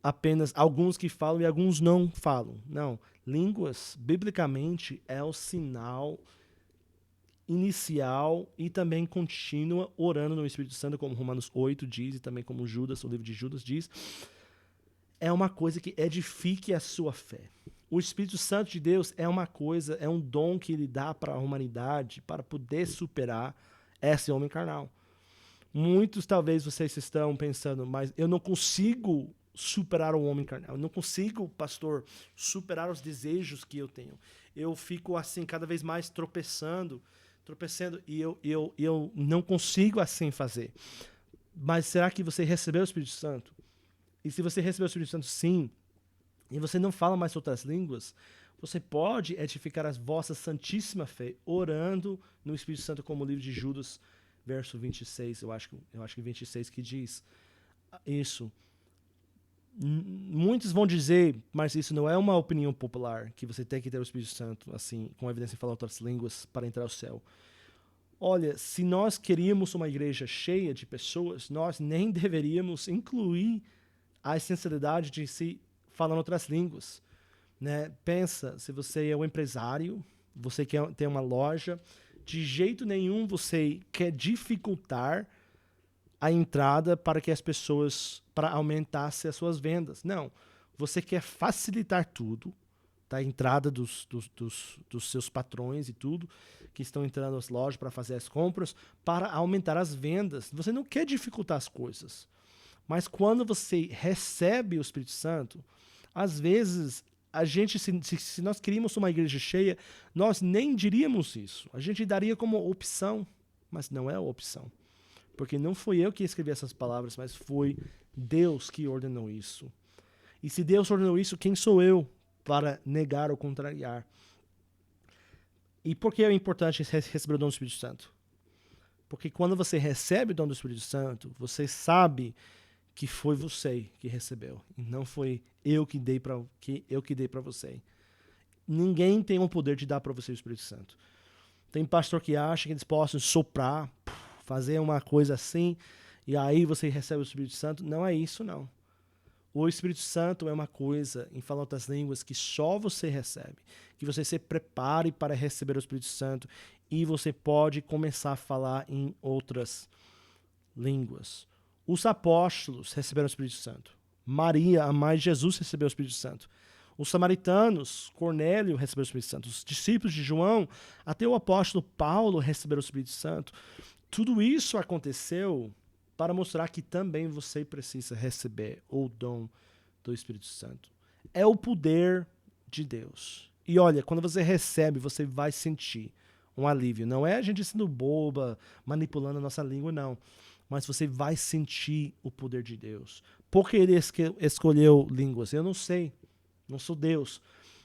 apenas alguns que falam e alguns não falam. Não. Línguas, biblicamente, é o sinal inicial e também contínua, orando no Espírito Santo, como Romanos 8 diz, e também como Judas, o livro de Judas diz. É uma coisa que edifique a sua fé. O Espírito Santo de Deus é uma coisa, é um dom que ele dá para a humanidade para poder superar esse homem carnal. Muitos talvez vocês estão pensando, mas eu não consigo superar o homem carnal. Eu não consigo, pastor, superar os desejos que eu tenho. Eu fico assim cada vez mais tropeçando e eu não consigo assim fazer. Mas será que você recebeu o Espírito Santo? E se você recebeu o Espírito Santo, sim, e você não fala mais outras línguas, você pode edificar a vossa santíssima fé orando no Espírito Santo, como o livro de Judas, verso 26, eu acho que 26 que diz isso. Muitos vão dizer, mas isso não é uma opinião popular, que você tem que ter o Espírito Santo, assim, com evidência de falar outras línguas para entrar ao céu. Olha, se nós queríamos uma igreja cheia de pessoas, nós nem deveríamos incluir a essencialidade de se falar outras línguas. Né? Pensa, se você é um empresário, você quer ter uma loja, de jeito nenhum você quer dificultar a entrada para que as pessoas, para aumentar as suas vendas. Não, você quer facilitar tudo, tá? A entrada dos seus patrões e tudo, que estão entrando nas lojas para fazer as compras, para aumentar as vendas. Você não quer dificultar as coisas. Mas quando você recebe o Espírito Santo, às vezes, a gente, se nós queríamos uma igreja cheia, nós nem diríamos isso. A gente daria como opção, mas não é a opção. Porque não foi eu que escrevi essas palavras, mas foi Deus que ordenou isso. E se Deus ordenou isso, quem sou eu para negar ou contrariar? E por que é importante receber o dom do Espírito Santo? Porque quando você recebe o dom do Espírito Santo, você sabe que foi você que recebeu, e não foi eu que dei para você. Ninguém tem o poder de dar para você o Espírito Santo. Tem pastor que acha que eles possam soprar, fazer uma coisa assim, e aí você recebe o Espírito Santo. Não é isso, não. O Espírito Santo é uma coisa, em falar outras línguas, que só você recebe. Que você se prepare para receber o Espírito Santo e você pode começar a falar em outras línguas. Os apóstolos receberam o Espírito Santo. Maria, a mãe de Jesus, recebeu o Espírito Santo. Os samaritanos, Cornélio, recebeu o Espírito Santo. Os discípulos de João, até o apóstolo Paulo receberam o Espírito Santo. Tudo isso aconteceu para mostrar que também você precisa receber o dom do Espírito Santo. É o poder de Deus. E olha, quando você recebe, você vai sentir um alívio. Não é a gente sendo boba, manipulando a nossa língua, não. Mas você vai sentir o poder de Deus. Por que ele escolheu línguas? Eu não sei. Não sou Deus.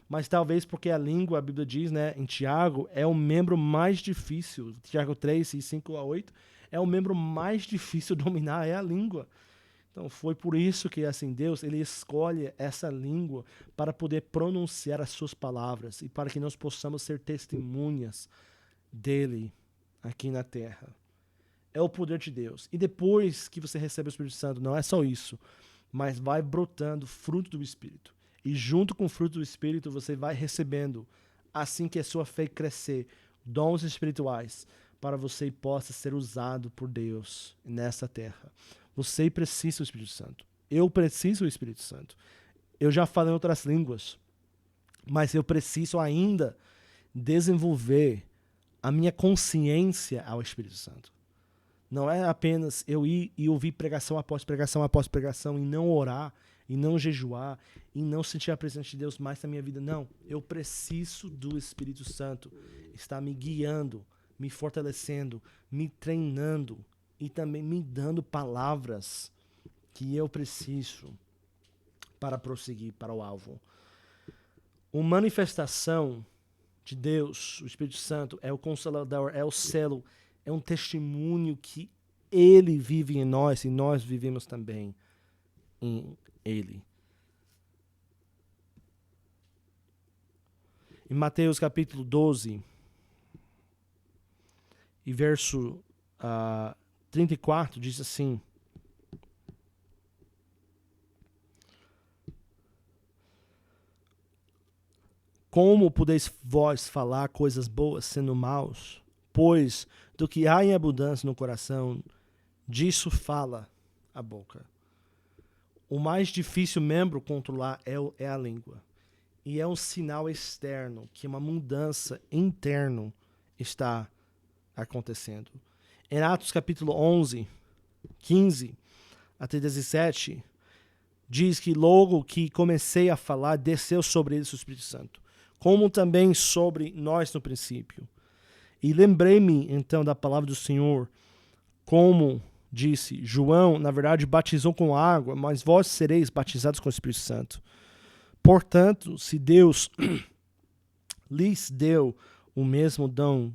Mas talvez porque a língua, a Bíblia diz, né, em Tiago, é o membro mais difícil. Tiago 3, 5 a 8. É o membro mais difícil de dominar, é a língua. Então foi por isso que assim Deus ele escolhe essa língua para poder pronunciar as suas palavras e para que nós possamos ser testemunhas dele aqui na terra. É o poder de Deus. E depois que você recebe o Espírito Santo, não é só isso, mas vai brotando fruto do Espírito. E junto com o fruto do Espírito, você vai recebendo, assim que a sua fé crescer, dons espirituais, para você possa ser usado por Deus nessa terra. Você precisa do Espírito Santo. Eu preciso do Espírito Santo. Eu já falei em outras línguas, mas eu preciso ainda desenvolver a minha consciência ao Espírito Santo. Não é apenas eu ir e ouvir pregação após pregação e não orar, e não jejuar, e não sentir a presença de Deus mais na minha vida. Não, eu preciso do Espírito Santo estar me guiando, me fortalecendo, me treinando e também me dando palavras que eu preciso para prosseguir para o alvo. Uma manifestação de Deus, o Espírito Santo, é o Consolador, é o selo, é um testemunho que Ele vive em nós e nós vivemos também em ele. Em Mateus capítulo 12, e verso 34, diz assim: como podeis vós falar coisas boas sendo maus? Pois do que há em abundância no coração, disso fala a boca. O mais difícil membro controlar é a língua. E é um sinal externo que uma mudança interna está acontecendo. Em Atos capítulo 11, 15 até 17, diz que logo que comecei a falar, desceu sobre eles o Espírito Santo, como também sobre nós no princípio. E lembrei-me então da palavra do Senhor, como disse, João, na verdade, batizou com água, mas vós sereis batizados com o Espírito Santo. Portanto, se Deus lhes deu o mesmo dom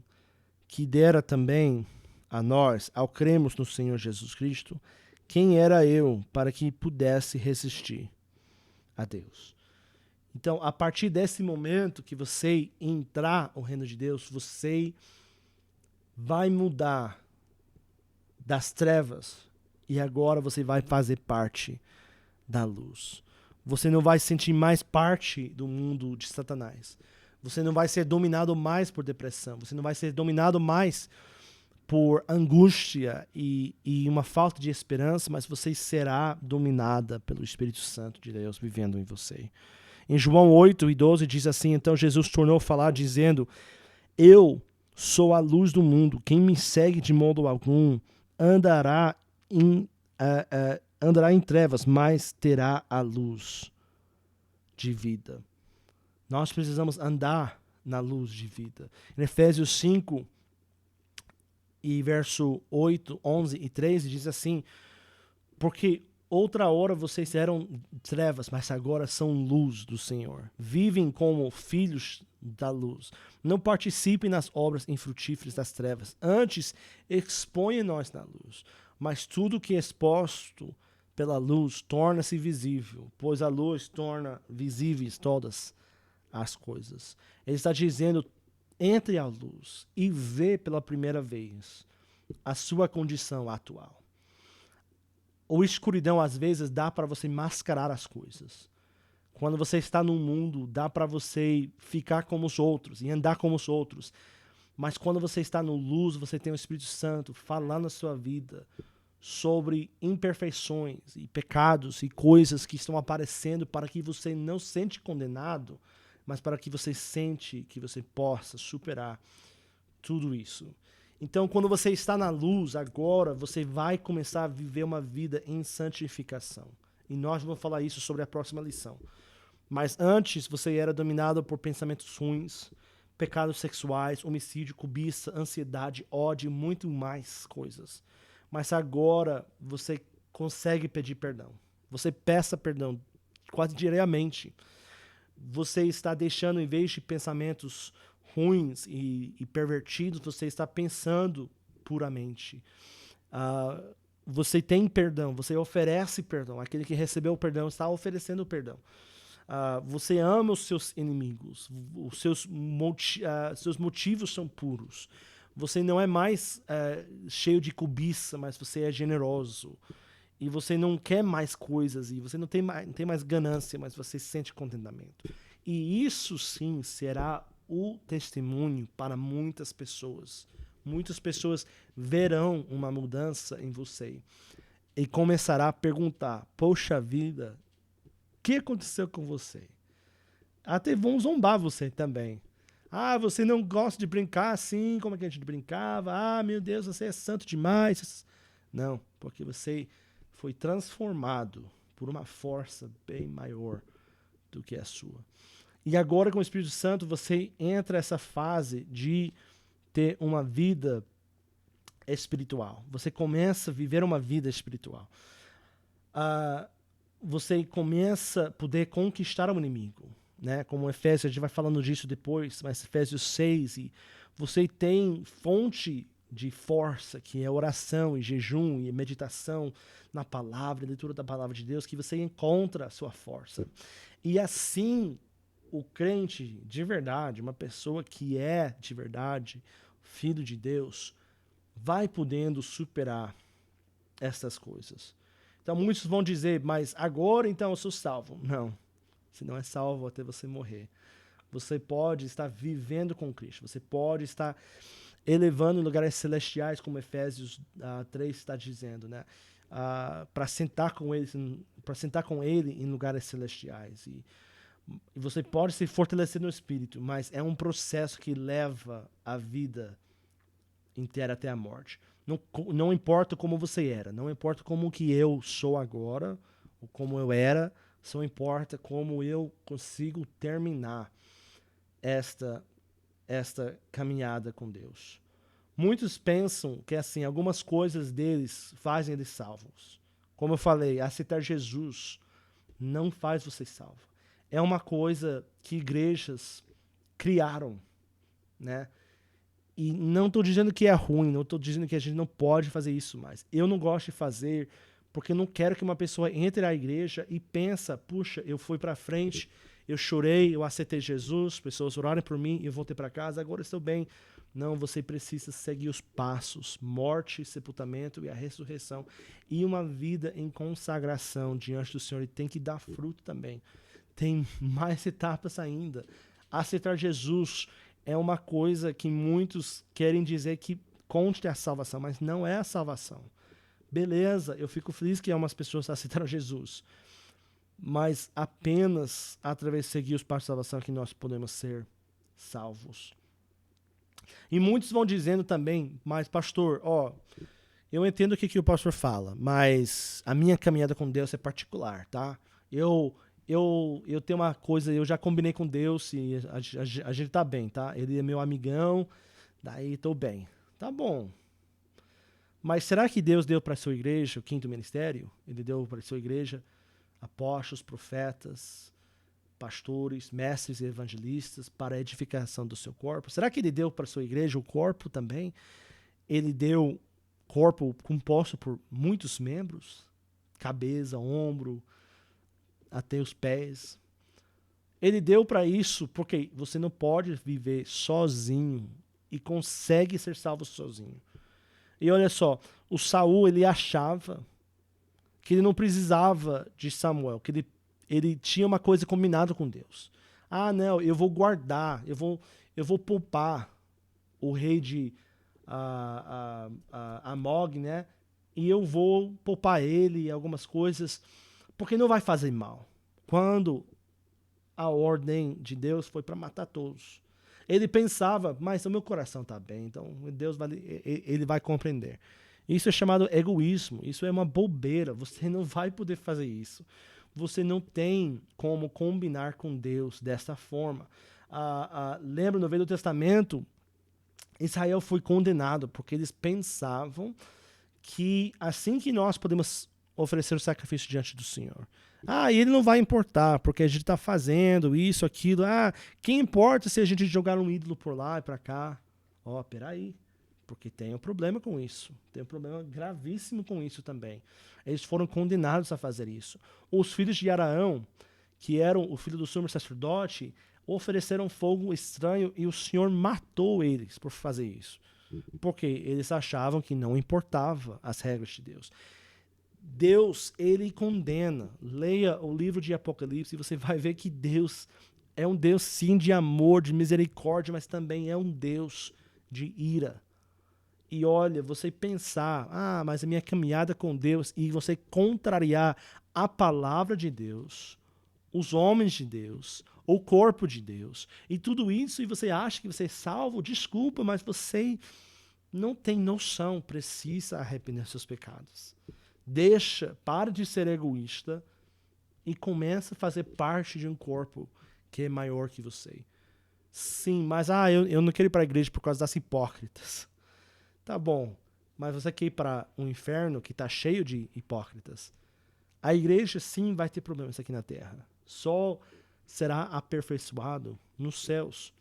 que dera também a nós, ao cremos no Senhor Jesus Cristo, quem era eu para que pudesse resistir a Deus? Então, a partir desse momento que você entrar no reino de Deus, você vai mudar das trevas e agora você vai fazer parte da luz. Você não vai sentir mais parte do mundo de Satanás. Você não vai ser dominado mais por depressão. Você não vai ser dominado mais por angústia e uma falta de esperança, mas você será dominada pelo Espírito Santo de Deus vivendo em você. Em João 8:12 diz assim: então Jesus tornou a falar dizendo: eu sou a luz do mundo. Quem me segue de modo algum andará em trevas, mas terá a luz de vida. Nós precisamos andar na luz de vida. Em Efésios 5, e verso 8, 11 e 13 diz assim: porque outra hora vocês eram trevas, mas agora são luz do Senhor. Vivem como filhos da luz. Não participem nas obras infrutíferas das trevas. Antes, exponham-nos na luz. Mas tudo que é exposto pela luz torna-se visível, pois a luz torna visíveis todas as coisas. Ele está dizendo: entre à luz e vê pela primeira vez a sua condição atual. A escuridão, às vezes, dá para você mascarar as coisas. Quando você está no mundo, dá para você ficar como os outros e andar como os outros. Mas quando você está no luz, você tem o Espírito Santo falando na sua vida sobre imperfeições e pecados e coisas que estão aparecendo para que você não se sente condenado, mas para que você sente que você possa superar tudo isso. Então, quando você está na luz, agora você vai começar a viver uma vida em santificação. E nós vamos falar isso sobre a próxima lição. Mas antes você era dominado por pensamentos ruins, pecados sexuais, homicídio, cobiça, ansiedade, ódio e muito mais coisas. Mas agora você consegue pedir perdão. Você peça perdão quase diariamente. Você está deixando, em vez de pensamentos ruins e pervertidos, você está pensando puramente. Você tem perdão, você oferece perdão. Aquele que recebeu o perdão está oferecendo o perdão. Você ama os seus inimigos. Os seus motivos são puros. Você não é mais cheio de cobiça, mas você é generoso. E você não quer mais coisas, e você não tem mais ganância, mas você sente contentamento. E isso sim será o testemunho para muitas pessoas. Muitas pessoas verão uma mudança em você e começará a perguntar: poxa vida, o que aconteceu com você? Até vão zombar você também. Você não gosta de brincar assim como é que a gente brincava. Meu Deus, você é santo demais. Não, porque você foi transformado por uma força bem maior do que a sua. E agora, com o Espírito Santo, você entra nessa fase de ter uma vida espiritual. Você começa a viver uma vida espiritual. Você começa a poder conquistar o inimigo. Né? Como Efésios, a gente vai falando disso depois, mas Efésios 6, e você tem fonte de força, que é oração e jejum e meditação na palavra, leitura da palavra de Deus, que você encontra a sua força. E assim, o crente de verdade, uma pessoa que é de verdade, filho de Deus, vai podendo superar essas coisas. Então muitos vão dizer, mas agora então eu sou salvo. Não, você não é salvo até você morrer. Você pode estar vivendo com Cristo, você pode estar elevando em lugares celestiais, como Efésios 3 está dizendo, né? Para sentar com ele em lugares celestiais. E você pode se fortalecer no espírito, mas é um processo que leva a vida inteira até a morte. Não importa como você era, não importa como que eu sou agora, ou como eu era, só importa como eu consigo terminar esta caminhada com Deus. Muitos pensam que assim, algumas coisas deles fazem eles salvos. Como eu falei, aceitar Jesus não faz você salvo. É uma coisa que igrejas criaram, né? E não estou dizendo que é ruim, não estou dizendo que a gente não pode fazer isso mais. Eu não gosto de fazer porque eu não quero que uma pessoa entre na igreja e pensa, puxa, eu fui para frente, eu chorei, eu aceitei Jesus, pessoas oraram por mim, eu voltei para casa, agora estou bem. Não, você precisa seguir os passos, morte, sepultamento e a ressurreição. E uma vida em consagração diante do Senhor, e tem que dar fruto também. Tem mais etapas ainda. Aceitar Jesus é uma coisa que muitos querem dizer que conte a salvação, mas não é a salvação. Beleza, eu fico feliz que algumas pessoas aceitaram Jesus, mas apenas através de seguir os passos de salvação que nós podemos ser salvos. E muitos vão dizendo também, mas pastor, eu entendo o que o pastor fala, mas a minha caminhada com Deus é particular, tá? Eu tenho uma coisa, eu já combinei com Deus e a gente tá bem, tá? Ele é meu amigão, daí tô bem. Tá bom. Mas será que Deus deu para a sua igreja o quinto ministério? Ele deu para a sua igreja apóstolos, profetas, pastores, mestres e evangelistas para a edificação do seu corpo? Será que ele deu para a sua igreja o corpo também? Ele deu corpo composto por muitos membros, cabeça, ombro, até os pés. Ele deu para isso porque você não pode viver sozinho e consegue ser salvo sozinho. E olha só, o Saul, ele achava que ele não precisava de Samuel, que ele tinha uma coisa combinada com Deus. Ah, não, eu vou guardar, eu vou poupar o rei de Amog, né? E eu vou poupar ele e algumas coisas, porque não vai fazer mal. Quando a ordem de Deus foi para matar todos. Ele pensava, mas o meu coração está bem, então Deus ele vai compreender. Isso é chamado egoísmo, isso é uma bobeira, você não vai poder fazer isso. Você não tem como combinar com Deus dessa forma. Lembra no Velho Testamento, Israel foi condenado porque eles pensavam que assim que nós podemos oferecer o sacrifício diante do Senhor, e ele não vai importar, porque a gente está fazendo isso, aquilo. Quem importa se a gente jogar um ídolo por lá e para cá? Peraí. Porque tem um problema com isso. Tem um problema gravíssimo com isso também. Eles foram condenados a fazer isso. Os filhos de Araão, que eram o filho do sumo sacerdote, ofereceram fogo estranho e o Senhor matou eles por fazer isso. Porque eles achavam que não importava as regras de Deus. Deus, ele condena. Leia o livro de Apocalipse e você vai ver que Deus é um Deus sim de amor, de misericórdia, mas também é um Deus de ira. E olha, você pensar, mas a minha caminhada com Deus, e você contrariar a palavra de Deus, os homens de Deus, o corpo de Deus, e tudo isso, e você acha que você é salvo, desculpa, mas você não tem noção, precisa arrepender dos seus pecados. Para de ser egoísta e começa a fazer parte de um corpo que é maior que você. Sim, mas eu não quero ir para a igreja por causa das hipócritas. Tá bom, mas você quer ir para um inferno que está cheio de hipócritas. A igreja sim vai ter problemas aqui na terra. Só será aperfeiçoado nos céus.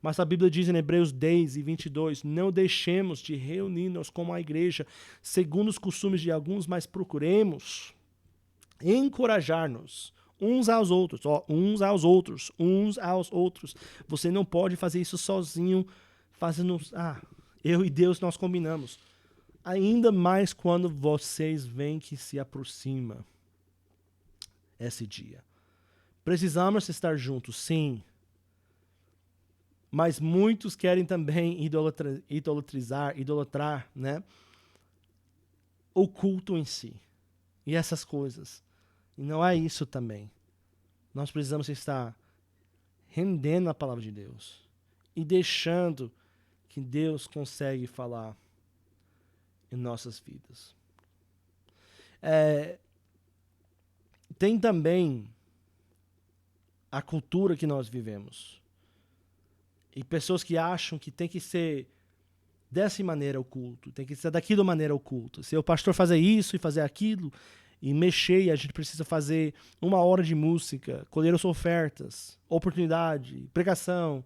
Mas a Bíblia diz em Hebreus 10 e 22, não deixemos de reunir-nos como a igreja, segundo os costumes de alguns, mas procuremos encorajar-nos uns aos outros, uns aos outros, uns aos outros. Você não pode fazer isso sozinho, fazendo, eu e Deus nós combinamos. Ainda mais quando vocês veem que se aproxima esse dia. Precisamos estar juntos, sim. Mas muitos querem também idolatrar, né? O culto em si. E essas coisas. E não é isso também. Nós precisamos estar rendendo a palavra de Deus. E deixando que Deus consegue falar em nossas vidas. Tem também a cultura que nós vivemos. E pessoas que acham que tem que ser dessa maneira o culto, tem que ser daquela maneira o culto. Se o pastor fazer isso e fazer aquilo, e mexer, e a gente precisa fazer 1 hora de música, colher as ofertas, oportunidade, pregação,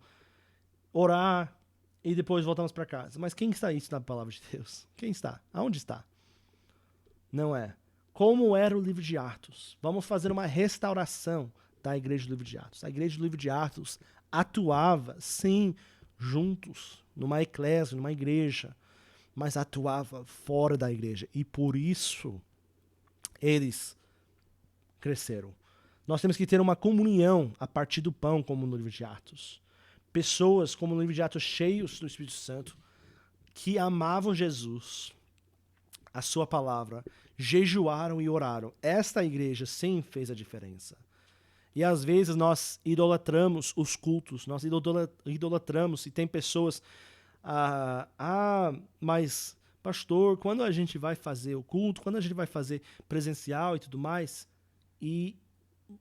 orar, e depois voltamos para casa. Mas quem está isso na palavra de Deus? Quem está? Aonde está? Não é. Como era o livro de Atos? Vamos fazer uma restauração da igreja do livro de Atos. A igreja do livro de Atos atuava, sim, juntos, numa eclésia, numa igreja, mas atuava fora da igreja. E por isso, eles cresceram. Nós temos que ter uma comunhão a partir do pão, como no livro de Atos. Pessoas, como no livro de Atos, cheios do Espírito Santo, que amavam Jesus, a sua palavra, jejuaram e oraram. Esta igreja, sim, fez a diferença. E às vezes nós idolatramos os cultos, nós idolatramos, e tem pessoas, mas pastor, quando a gente vai fazer o culto, quando a gente vai fazer presencial e tudo mais, e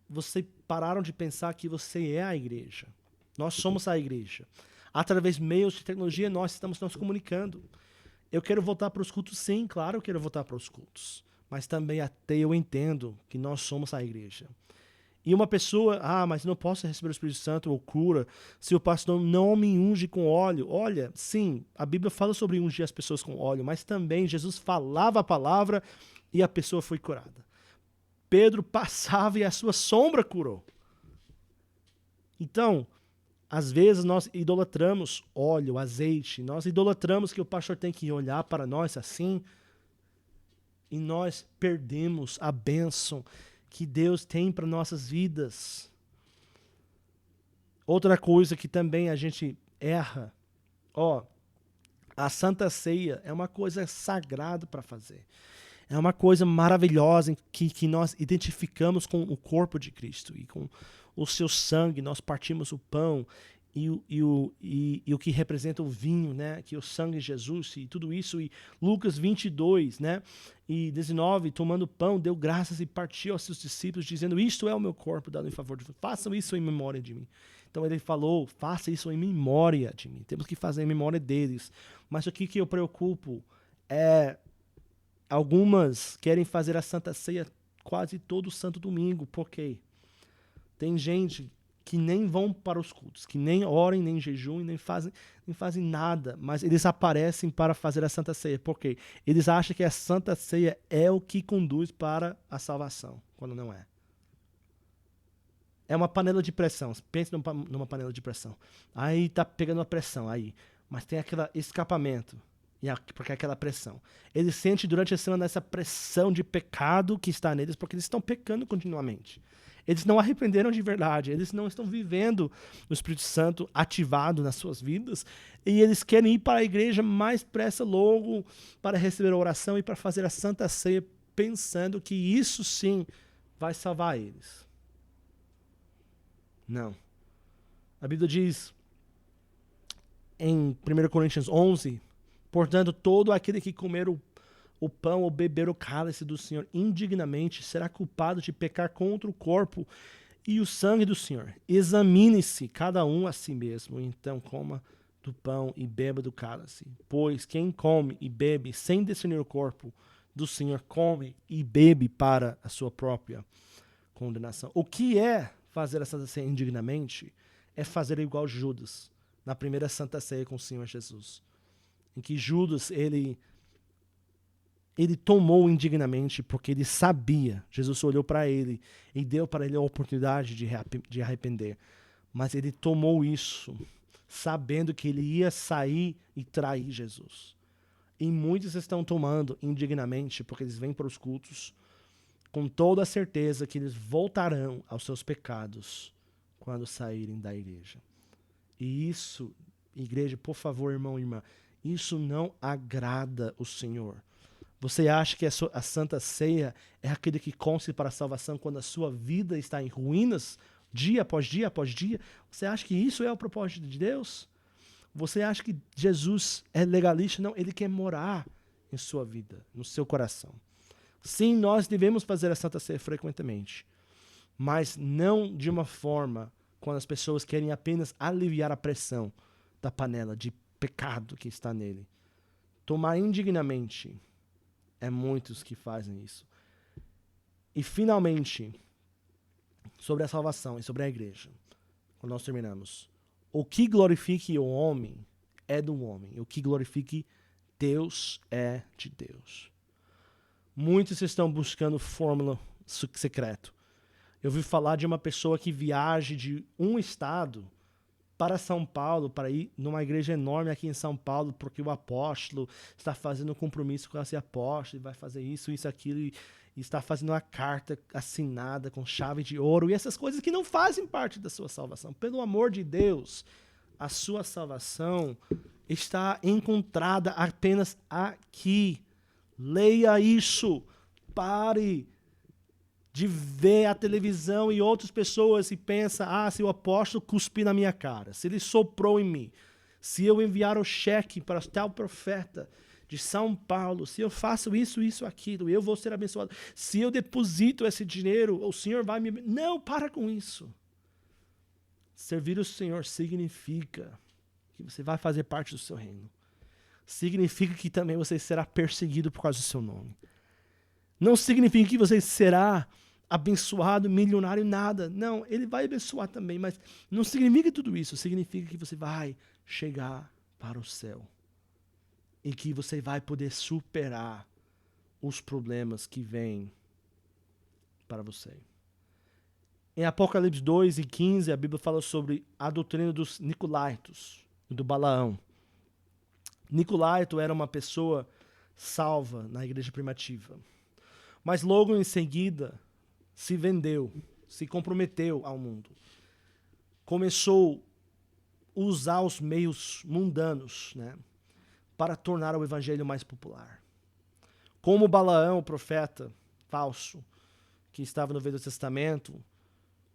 vocês pararam de pensar que você é a igreja. Nós somos a igreja. Através de meios de tecnologia, nós estamos nos comunicando. Eu quero voltar para os cultos, sim, claro, eu quero voltar para os cultos. Mas também até eu entendo que nós somos a igreja. E uma pessoa, mas não posso receber o Espírito Santo ou cura se o pastor não me unge com óleo. Olha, sim, a Bíblia fala sobre ungir as pessoas com óleo, mas também Jesus falava a palavra e a pessoa foi curada. Pedro passava e a sua sombra curou. Então, às vezes nós idolatramos óleo, azeite, nós idolatramos que o pastor tem que olhar para nós assim, e nós perdemos a bênção que Deus tem para nossas vidas. Outra coisa que também a gente erra, a Santa Ceia é uma coisa sagrada para fazer. É uma coisa maravilhosa que nós identificamos com o corpo de Cristo e com o seu sangue. Nós partimos o pão e o que representa o vinho, né? Que é o sangue de Jesus e tudo isso. E Lucas 22, né? E 19, tomando pão, deu graças e partiu aos seus discípulos, dizendo, isto é o meu corpo dado em favor de vocês. Façam isso em memória de mim. Então ele falou, faça isso em memória de mim. Temos que fazer em memória deles. Mas o que eu preocupo é... Algumas querem fazer a Santa Ceia quase todo santo domingo. Por quê? Tem gente que nem vão para os cultos, que nem orem, nem jejuem, nem fazem nada, mas eles aparecem para fazer a Santa Ceia. Por quê? Eles acham que a Santa Ceia é o que conduz para a salvação, quando não é. É uma panela de pressão. Pense numa panela de pressão. Aí tá pegando a pressão, aí. Mas tem aquele escapamento. Porque é aquela pressão. Eles sentem durante a semana essa pressão de pecado que está neles, porque eles estão pecando continuamente. Eles não arrependeram de verdade, eles não estão vivendo o Espírito Santo ativado nas suas vidas, e eles querem ir para a igreja mais pressa logo para receber a oração e para fazer a Santa Ceia, pensando que isso sim vai salvar eles. Não. A Bíblia diz em 1 Coríntios 11, portanto, todo aquele que comer o pão ou beber o cálice do Senhor indignamente será culpado de pecar contra o corpo e o sangue do Senhor. Examine-se cada um a si mesmo, então coma do pão e beba do cálice. Pois quem come e bebe sem discernir o corpo do Senhor, come e bebe para a sua própria condenação. O que é fazer essa ceia indignamente? É fazer igual Judas. na primeira Santa Ceia com o Senhor Jesus, em que Judas, ele tomou indignamente porque ele sabia, Jesus olhou para ele e deu para ele a oportunidade de arrepender, mas ele tomou isso sabendo que ele ia sair e trair Jesus. E muitos estão tomando indignamente porque eles vêm para os cultos com toda a certeza que eles voltarão aos seus pecados quando saírem da igreja. E isso, igreja, por favor, irmão e irmã, isso não agrada o Senhor. Você acha que a Santa Ceia é aquele que consta para a salvação quando a sua vida está em ruínas, dia após dia após dia? Você acha que isso é o propósito de Deus? Você acha que Jesus é legalista? Não, ele quer morar em sua vida, no seu coração. Sim, nós devemos fazer a Santa Ceia frequentemente, mas não de uma forma quando as pessoas querem apenas aliviar a pressão da panela de pecado que está nele. Tomar indignamente é muitos que fazem isso. E finalmente, sobre a salvação e sobre a igreja, quando nós terminamos, o que glorifique o homem é do homem, o que glorifique Deus é de Deus. Muitos estão buscando fórmula secreta. Eu ouvi falar de uma pessoa que viaja de um estado para São Paulo, para ir numa igreja enorme aqui em São Paulo, porque o apóstolo está fazendo um compromisso com esse apóstolo, e vai fazer isso, aquilo, e está fazendo uma carta assinada com chave de ouro, e essas coisas que não fazem parte da sua salvação. Pelo amor de Deus, a sua salvação está encontrada apenas aqui. Leia isso. Pare de ver a televisão e outras pessoas e pensa, se o apóstolo cuspir na minha cara, se ele soprou em mim, se eu enviar o cheque para tal profeta de São Paulo, se eu faço isso, aquilo, eu vou ser abençoado. Se eu deposito esse dinheiro, o Senhor vai me... Não, para com isso. Servir o Senhor significa que você vai fazer parte do seu reino. Significa que também você será perseguido por causa do seu nome. Não significa que você será abençoado, milionário, nada. Não, ele vai abençoar também, mas não significa tudo isso. Significa que você vai chegar para o céu e que você vai poder superar os problemas que vêm para você. Em Apocalipse 2:15, a Bíblia fala sobre a doutrina dos Nicolaítas e do Balaão. Nicolaíto era uma pessoa salva na igreja primitiva, mas logo em seguida se vendeu, se comprometeu ao mundo. Começou a usar os meios mundanos, para tornar o evangelho mais popular. Como Balaão, o profeta falso, que estava no Velho Testamento,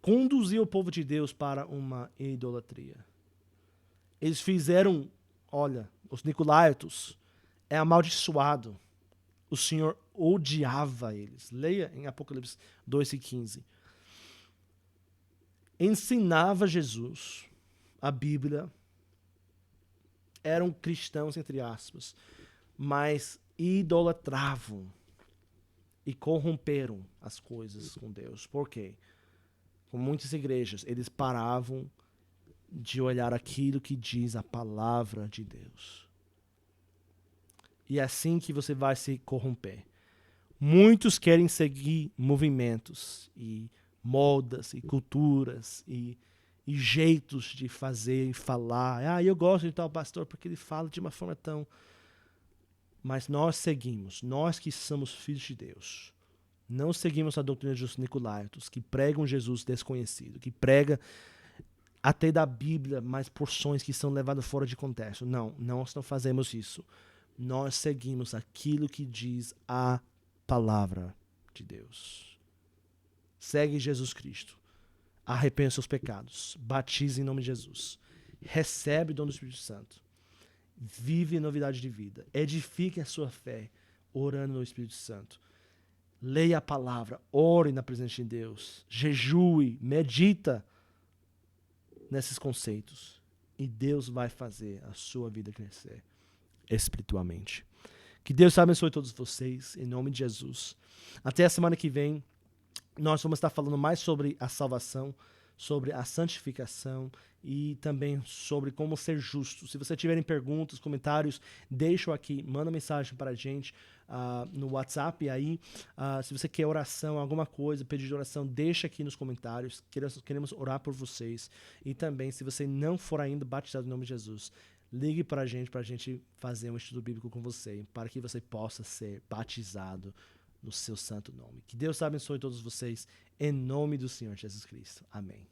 conduziu o povo de Deus para uma idolatria. Eles fizeram, os Nicolaitos é amaldiçoado. O Senhor odiava eles. Leia em Apocalipse 2:15. Ensinava Jesus, a Bíblia, eram cristãos, entre aspas, mas idolatravam e corromperam as coisas com Deus. Por quê? Com muitas igrejas, eles paravam de olhar aquilo que diz a palavra de Deus. E é assim que você vai se corromper. Muitos querem seguir movimentos e modas e culturas e jeitos de fazer e falar. Eu gosto de tal pastor porque ele fala de uma forma tão... Mas nós seguimos, nós que somos filhos de Deus, não seguimos a doutrina dos Nicolaitos, que pregam Jesus desconhecido, que prega até da Bíblia mais porções que são levadas fora de contexto. Não, nós não fazemos isso. Nós seguimos aquilo que diz a palavra de Deus. Segue Jesus Cristo. Arrependa seus pecados. Batize em nome de Jesus. Recebe o dom do Espírito Santo. Vive em novidade de vida. Edifique a sua fé orando no Espírito Santo. Leia a palavra. Ore na presença de Deus. Jejue. Medita nesses conceitos. E Deus vai fazer a sua vida crescer espiritualmente. Que Deus abençoe todos vocês, em nome de Jesus. Até a semana que vem, nós vamos estar falando mais sobre a salvação, sobre a santificação e também sobre como ser justo. Se você tiverem perguntas, comentários, deixa aqui, manda mensagem para a gente no WhatsApp aí. Se você quer oração, alguma coisa, pedido de oração, deixa aqui nos comentários. Queremos orar por vocês. E também, se você não for ainda batizado em nome de Jesus, ligue para a gente fazer um estudo bíblico com você, para que você possa ser batizado no seu santo nome. Que Deus abençoe todos vocês, em nome do Senhor Jesus Cristo. Amém.